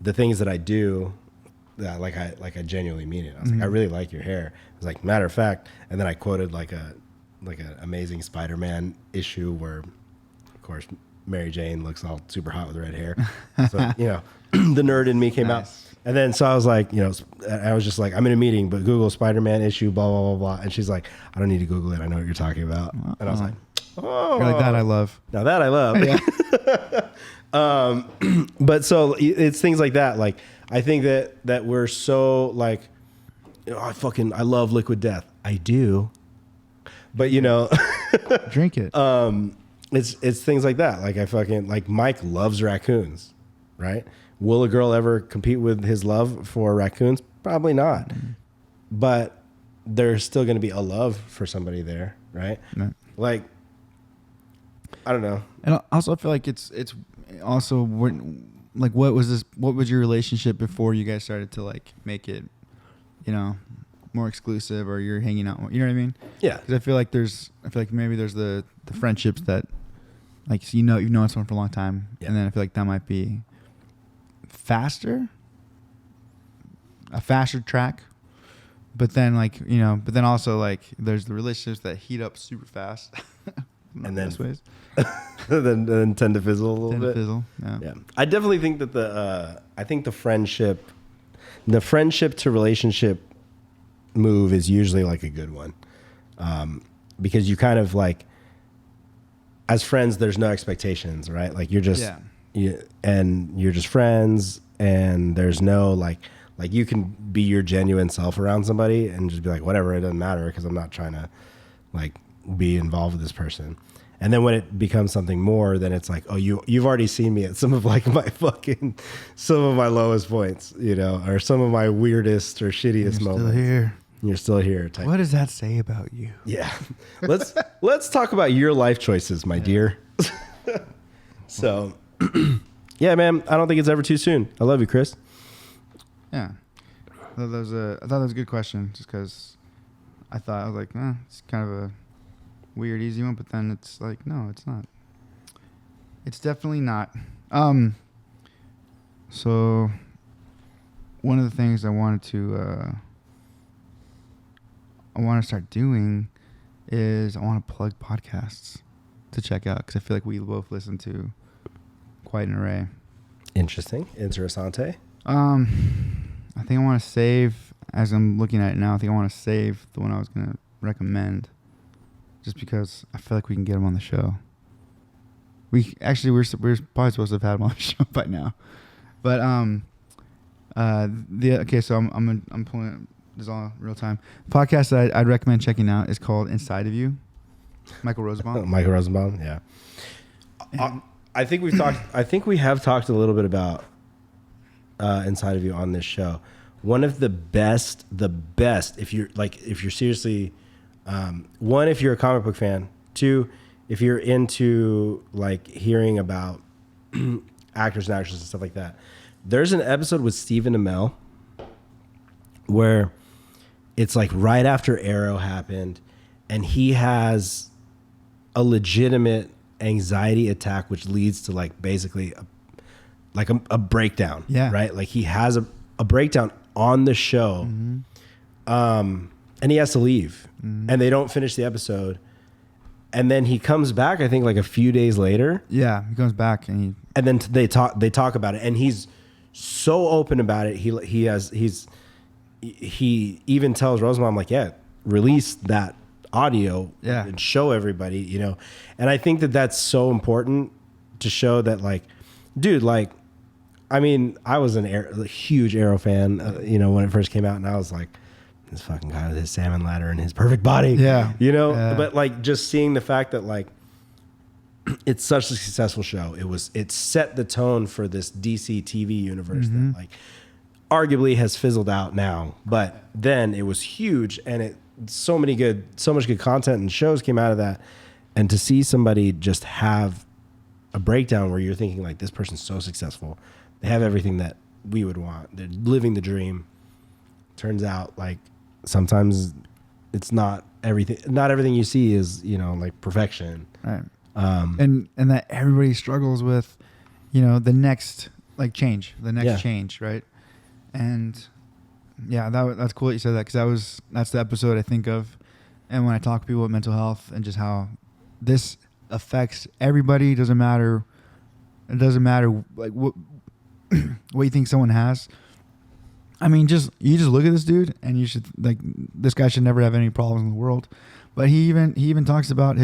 the things that I do, that like I genuinely mean it. I was like, I really like your hair. I was like, matter of fact, and then I quoted like an amazing Spider-Man issue where, of course, Mary Jane looks all super hot with red hair. So, you know, the nerd in me came out. And then, so I was like, you know, I was just like, I'm in a meeting, but Google Spider-Man issue, blah, blah, blah, blah. And she's like, I don't need to Google it. I know what you're talking about. And I was like, oh. You're like, that I love. Now that I love. Yeah. But so it's things like that. Like, I think that we're so like, you know, I love Liquid Death. I do. But, you know. Drink it. It's things like that. Like like Mike loves raccoons, right? Will a girl ever compete with his love for raccoons? Probably not. But there's still going to be a love for somebody there, right? No. Like, I don't know. And also, I feel like it's also, like, what was your relationship before you guys started to like make it, you know, more exclusive, or you're hanging out more, you know what I mean? Yeah. Because I feel like maybe there's the friendships that, like, so you've known someone for a long time, and then I feel like that might be a faster track, but then, like, you know, but then also, like, there's the relationships that heat up super fast, and then ways. then tend to fizzle a little bit. Yeah. I definitely think that the friendship to relationship move is usually like a good one, because you kind of like, as friends, there's no expectations, right? Like, you're just you're just friends, and there's no like you can be your genuine self around somebody and just be like, whatever, it doesn't matter, because I'm not trying to like be involved with this person. And then when it becomes something more, then it's like, oh, you've already seen me at some of like some of my lowest points, you know, or some of my weirdest or shittiest moments. Still here. You're still here. Type. What does that say about you? Yeah. Let's talk about your life choices, my dear. So, yeah, man, I don't think it's ever too soon. I love you, Chris. Yeah. I thought that was a good question, just because I was like, it's kind of a weird, easy one, but then it's like, no, it's not. It's definitely not. So one of the things I want to start doing is I want to plug podcasts to check out, because I feel like we both listen to quite an array. Interesting. Interessante. I think I want to save, as I'm looking at it now, I think I want to save the one I was going to recommend, just because I feel like we can get him on the show. We're probably supposed to have had him on the show by now. But so I'm pulling this all real time. The podcast that I'd recommend checking out is called Inside of You. Michael Rosenbaum. Michael Rosenbaum, yeah. I think we have talked a little bit about Inside of You on this show. One of the best, if you're seriously, one, if you're a comic book fan, two, if you're into like hearing about actors and actresses and stuff like that. There's an episode with Stephen Amell where it's like right after Arrow happened, and he has a legitimate anxiety attack, which leads to like basically a breakdown. Yeah. Right. Like he has a breakdown on the show. Mm-hmm. And he has to leave, and they don't finish the episode. And then he comes back, I think like a few days later. Yeah. He comes back and then they talk about it, and he's so open about it. He even tells Rosenbaum, like, yeah, release that audio and show everybody, you know. And I think that that's so important to show that, like, dude, like, I mean, I was a huge Arrow fan, you know, when it first came out, and I was like, this fucking guy with his salmon ladder and his perfect body, you know. But like, just seeing the fact that like it's such a successful show, it set the tone for this DC TV universe that like arguably has fizzled out now, but then it was huge, and so much good content and shows came out of that. And to see somebody just have a breakdown where you're thinking like, this person's so successful, they have everything that we would want, they're living the dream. Turns out like sometimes it's not everything you see is, you know, like perfection. Right. And that everybody struggles with, you know, the next like change, change. Right. And yeah, that's cool that you said that, because that's the episode I think of. And when I talk to people about mental health and just how this affects everybody, it doesn't matter like what you think someone has. I mean, you just look at this dude, and you should like, this guy should never have any problems in the world. But he even talks about he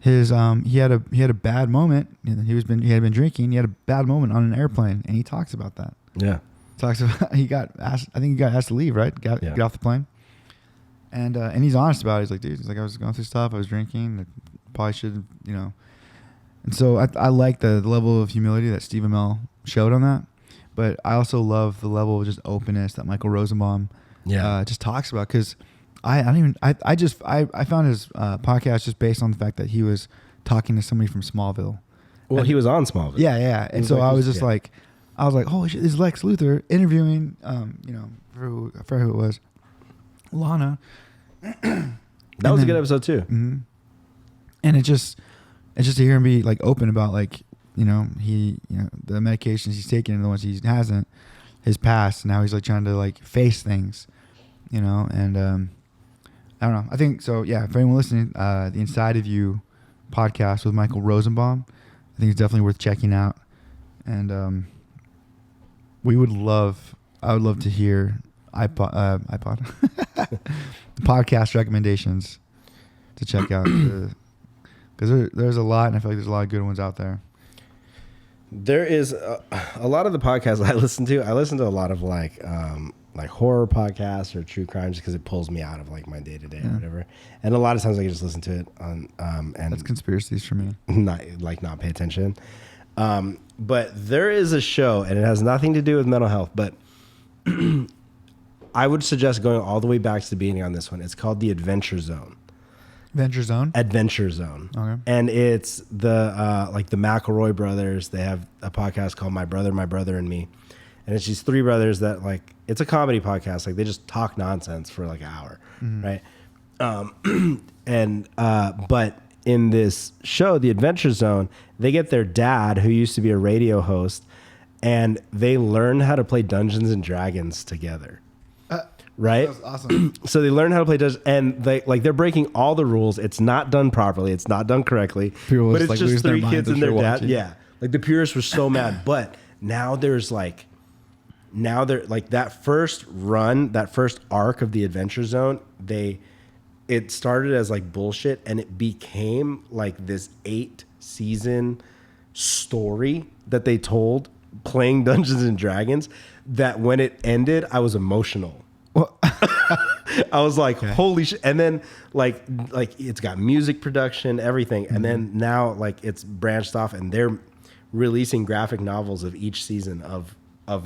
had a bad moment. He had been drinking. He had a bad moment on an airplane, and he talks about that. Yeah. Talks about he got asked to leave, right? Get off the plane. And he's honest about it. He's like, dude, I was going through stuff. I was drinking. I probably should, you know. And so I like the level of humility that Steve Amell showed on that. But I also love the level of just openness that Michael Rosenbaum just talks about. Because I found his podcast just based on the fact that he was talking to somebody from Smallville. Well, he was on Smallville. Yeah. And so I was just like, holy shit, this is Lex Luthor interviewing, you know, for who it was, Lana. That was a good episode too. Mm-hmm. And it's just to hear him be like open about like, you know, the medications he's taking and the ones he hasn't, his past, and how he's like trying to like face things, you know. And I don't know. I think so. Yeah. If anyone listening, the Inside of You podcast with Michael Rosenbaum, I think it's definitely worth checking out. And I would love to hear iPod podcast recommendations to check out, because there's a lot, and I feel like there's a lot of good ones out there. There is a lot of the podcasts I listen to. I listen to a lot of like like horror podcasts or true crime just because it pulls me out of like my day to day or whatever. And a lot of times I can just listen to it on and That's conspiracies for me. not pay attention. But there is a show, and it has nothing to do with mental health, but I would suggest going all the way back to the beginning on this one. It's called The Adventure Zone. Adventure Zone? Adventure Zone. Okay. And it's the like the McElroy brothers. They have a podcast called My Brother, and Me. And it's these three brothers that like, it's a comedy podcast. Like they just talk nonsense for like an hour. Right. But in this show, The Adventure Zone, they get their dad, who used to be a radio host, and they learn how to play Dungeons and Dragons together. Right? That was awesome. So they learn how to play Dungeons, and they're breaking all the rules. It's not done properly. It's not done correctly. People but it's like just three kids and their dad. watching. Yeah. Like the purists were so mad. But now they're like that first run, that first arc of The Adventure Zone, it started as like bullshit, and it became like this 8-season story that they told playing Dungeons and Dragons, that when it ended, I was emotional. Well, I was like, holy shit. And then like it's got music production, everything. And then now like it's branched off, and they're releasing graphic novels of each season of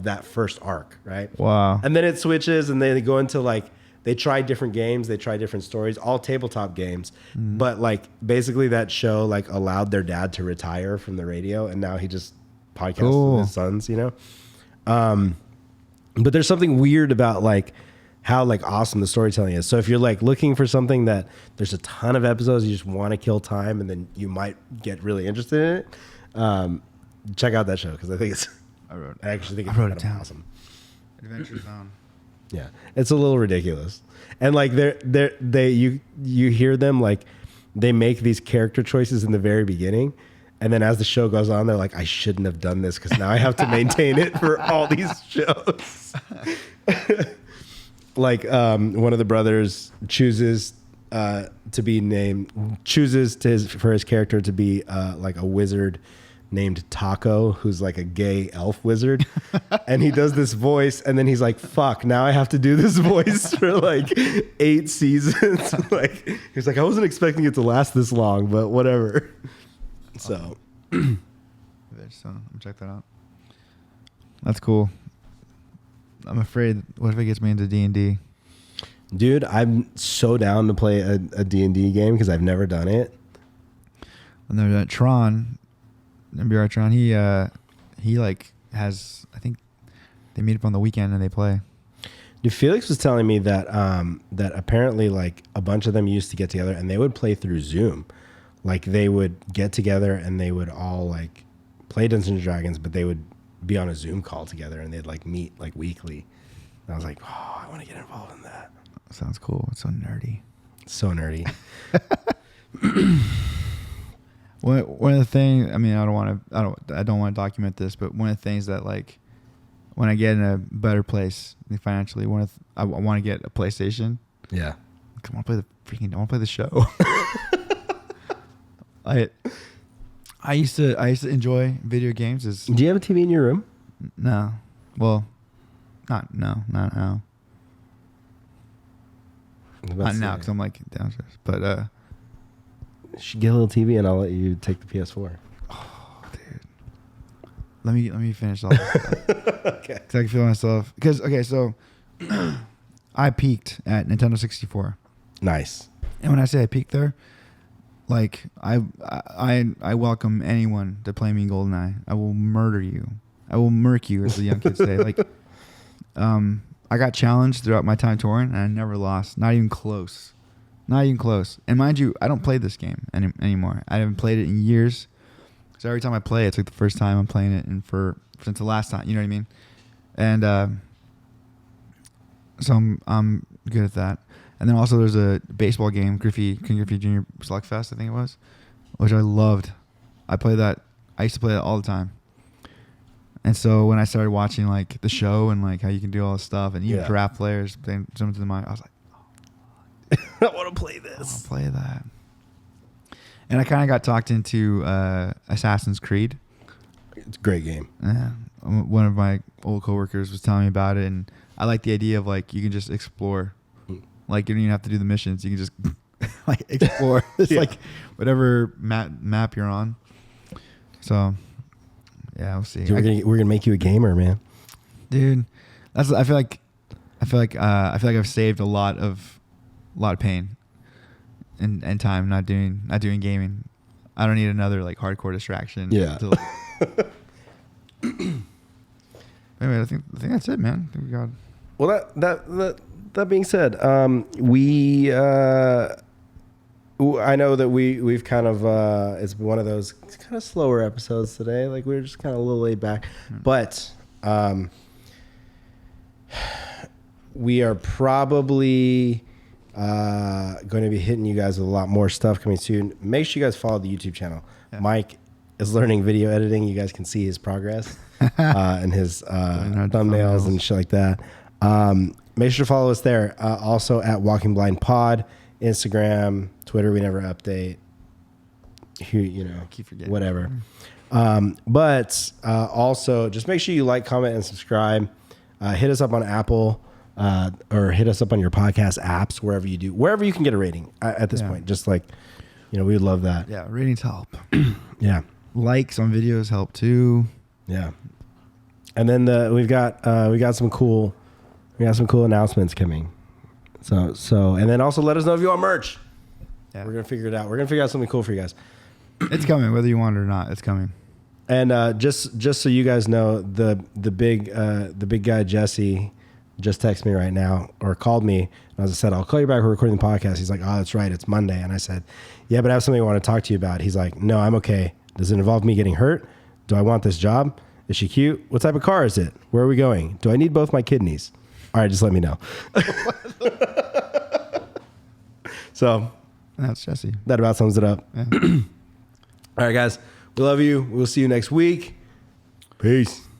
that first arc. Right. Wow. And then it switches, and they go into like, they try different games, they try different stories, all tabletop games. But like basically that show like allowed their dad to retire from the radio, and now he just podcasts with his sons, you know? But there's something weird about like how like awesome the storytelling is. So if you're like looking for something that there's a ton of episodes, you just want to kill time, and then you might get really interested in it, check out that show, because I think it's awesome. Adventure Zone. Yeah, it's a little ridiculous, and like you hear them like they make these character choices in the very beginning, and then as the show goes on, they're like, I shouldn't have done this because now I have to maintain it for all these shows. Like one of the brothers chooses for his character to be like a wizard named Taco, who's like a gay elf wizard, and he does this voice, and then he's like, fuck, now I have to do this voice for like 8 seasons. Like he's like, I wasn't expecting it to last this long, but whatever. So I'm check that out. That's cool. I'm afraid, what if it gets me into D&D? Dude, I'm so down to play a D&D game because I've never done it. And there's that Tron, MBR Tron, he like has, I think they meet up on the weekend and they play. Dude, Felix was telling me that that apparently like a bunch of them used to get together and they would play through Zoom. Like they would get together and they would all like play Dungeons and Dragons, but they would be on a Zoom call together and they'd like meet like weekly. And I was like, oh, I want to get involved in that. Sounds cool. It's so nerdy. So nerdy. One of the things, I mean, I don't want to document this, but one of the things that like when I get in a better place financially, I want to get a PlayStation. Yeah. I want to play the show. I used to enjoy video games. Do you have a TV in your room? No. Well, not now. Not now, because I'm like downstairs. But you should get a little TV and I'll let you take the PS4. Oh, dude. Let me finish all this stuff. Okay. Because I can feel myself. Because so I peaked at Nintendo 64. Nice. And when I say I peaked there, like I welcome anyone to play me in GoldenEye. I will murder you. I will murk you, as the young kids say. Like, I got challenged throughout my time touring, and I never lost. Not even close. Not even close. And mind you, I don't play this game anymore. I haven't played it in years. So every time I play, it's like the first time I'm playing it, and since the last time, you know what I mean? And so I'm good at that. And then also there's a baseball game, King Griffey Jr. Slugfest, I think it was, which I loved. I used to play that all the time. And so when I started watching like the show and like how you can do all this stuff and even draft players, then jumped into mind, I was like, I want to play this. I want to play that. And I kind of got talked into Assassin's Creed. It's a great game. One of my old coworkers was telling me about it, and I like the idea of like you can just explore. Like you don't even have to do the missions. You can just like explore. It's like whatever map you're on. So yeah, we'll see. Dude, we're gonna make you a gamer, man. Dude, I feel like I've saved a lot of pain and time not doing gaming. I don't need another like hardcore distraction. Yeah. Anyway, I think that's it, man. I think we got. Well, that being said, I know that we've kind of it's been one of those kind of slower episodes today. Like we're just kind of a little laid back, but we are probably going to be hitting you guys with a lot more stuff coming soon. Make sure you guys follow the YouTube channel. Yeah. Mike is learning video editing. You guys can see his progress and his thumbnails and shit like that. Make sure to follow us there. Also at Walking Blind Pod, Instagram, Twitter. We never update. Keep forgetting. Whatever. But also just make sure you like, comment, and subscribe. Hit us up on Apple or hit us up on your podcast apps, wherever you can get a rating at this point. Just like, we would love that. Yeah, ratings help. Yeah. Likes on videos help too. Yeah. And then we got some cool announcements coming. So and then also let us know if you want merch. Yeah. We're gonna figure it out. We're gonna figure out something cool for you guys. It's coming, whether you want it or not. It's coming. And just so you guys know, the big guy Jesse just texted me right now or called me. And as I said, I'll call you back. We're recording the podcast. He's like, oh, that's right. It's Monday. And I said, yeah, but I have something I want to talk to you about. He's like, no, I'm okay. Does it involve me getting hurt? Do I want this job? Is she cute? What type of car is it? Where are we going? Do I need both my kidneys? All right, just let me know. So that's Jesse. That about sums it up. Yeah. All right, guys. We love you. We'll see you next week. Peace.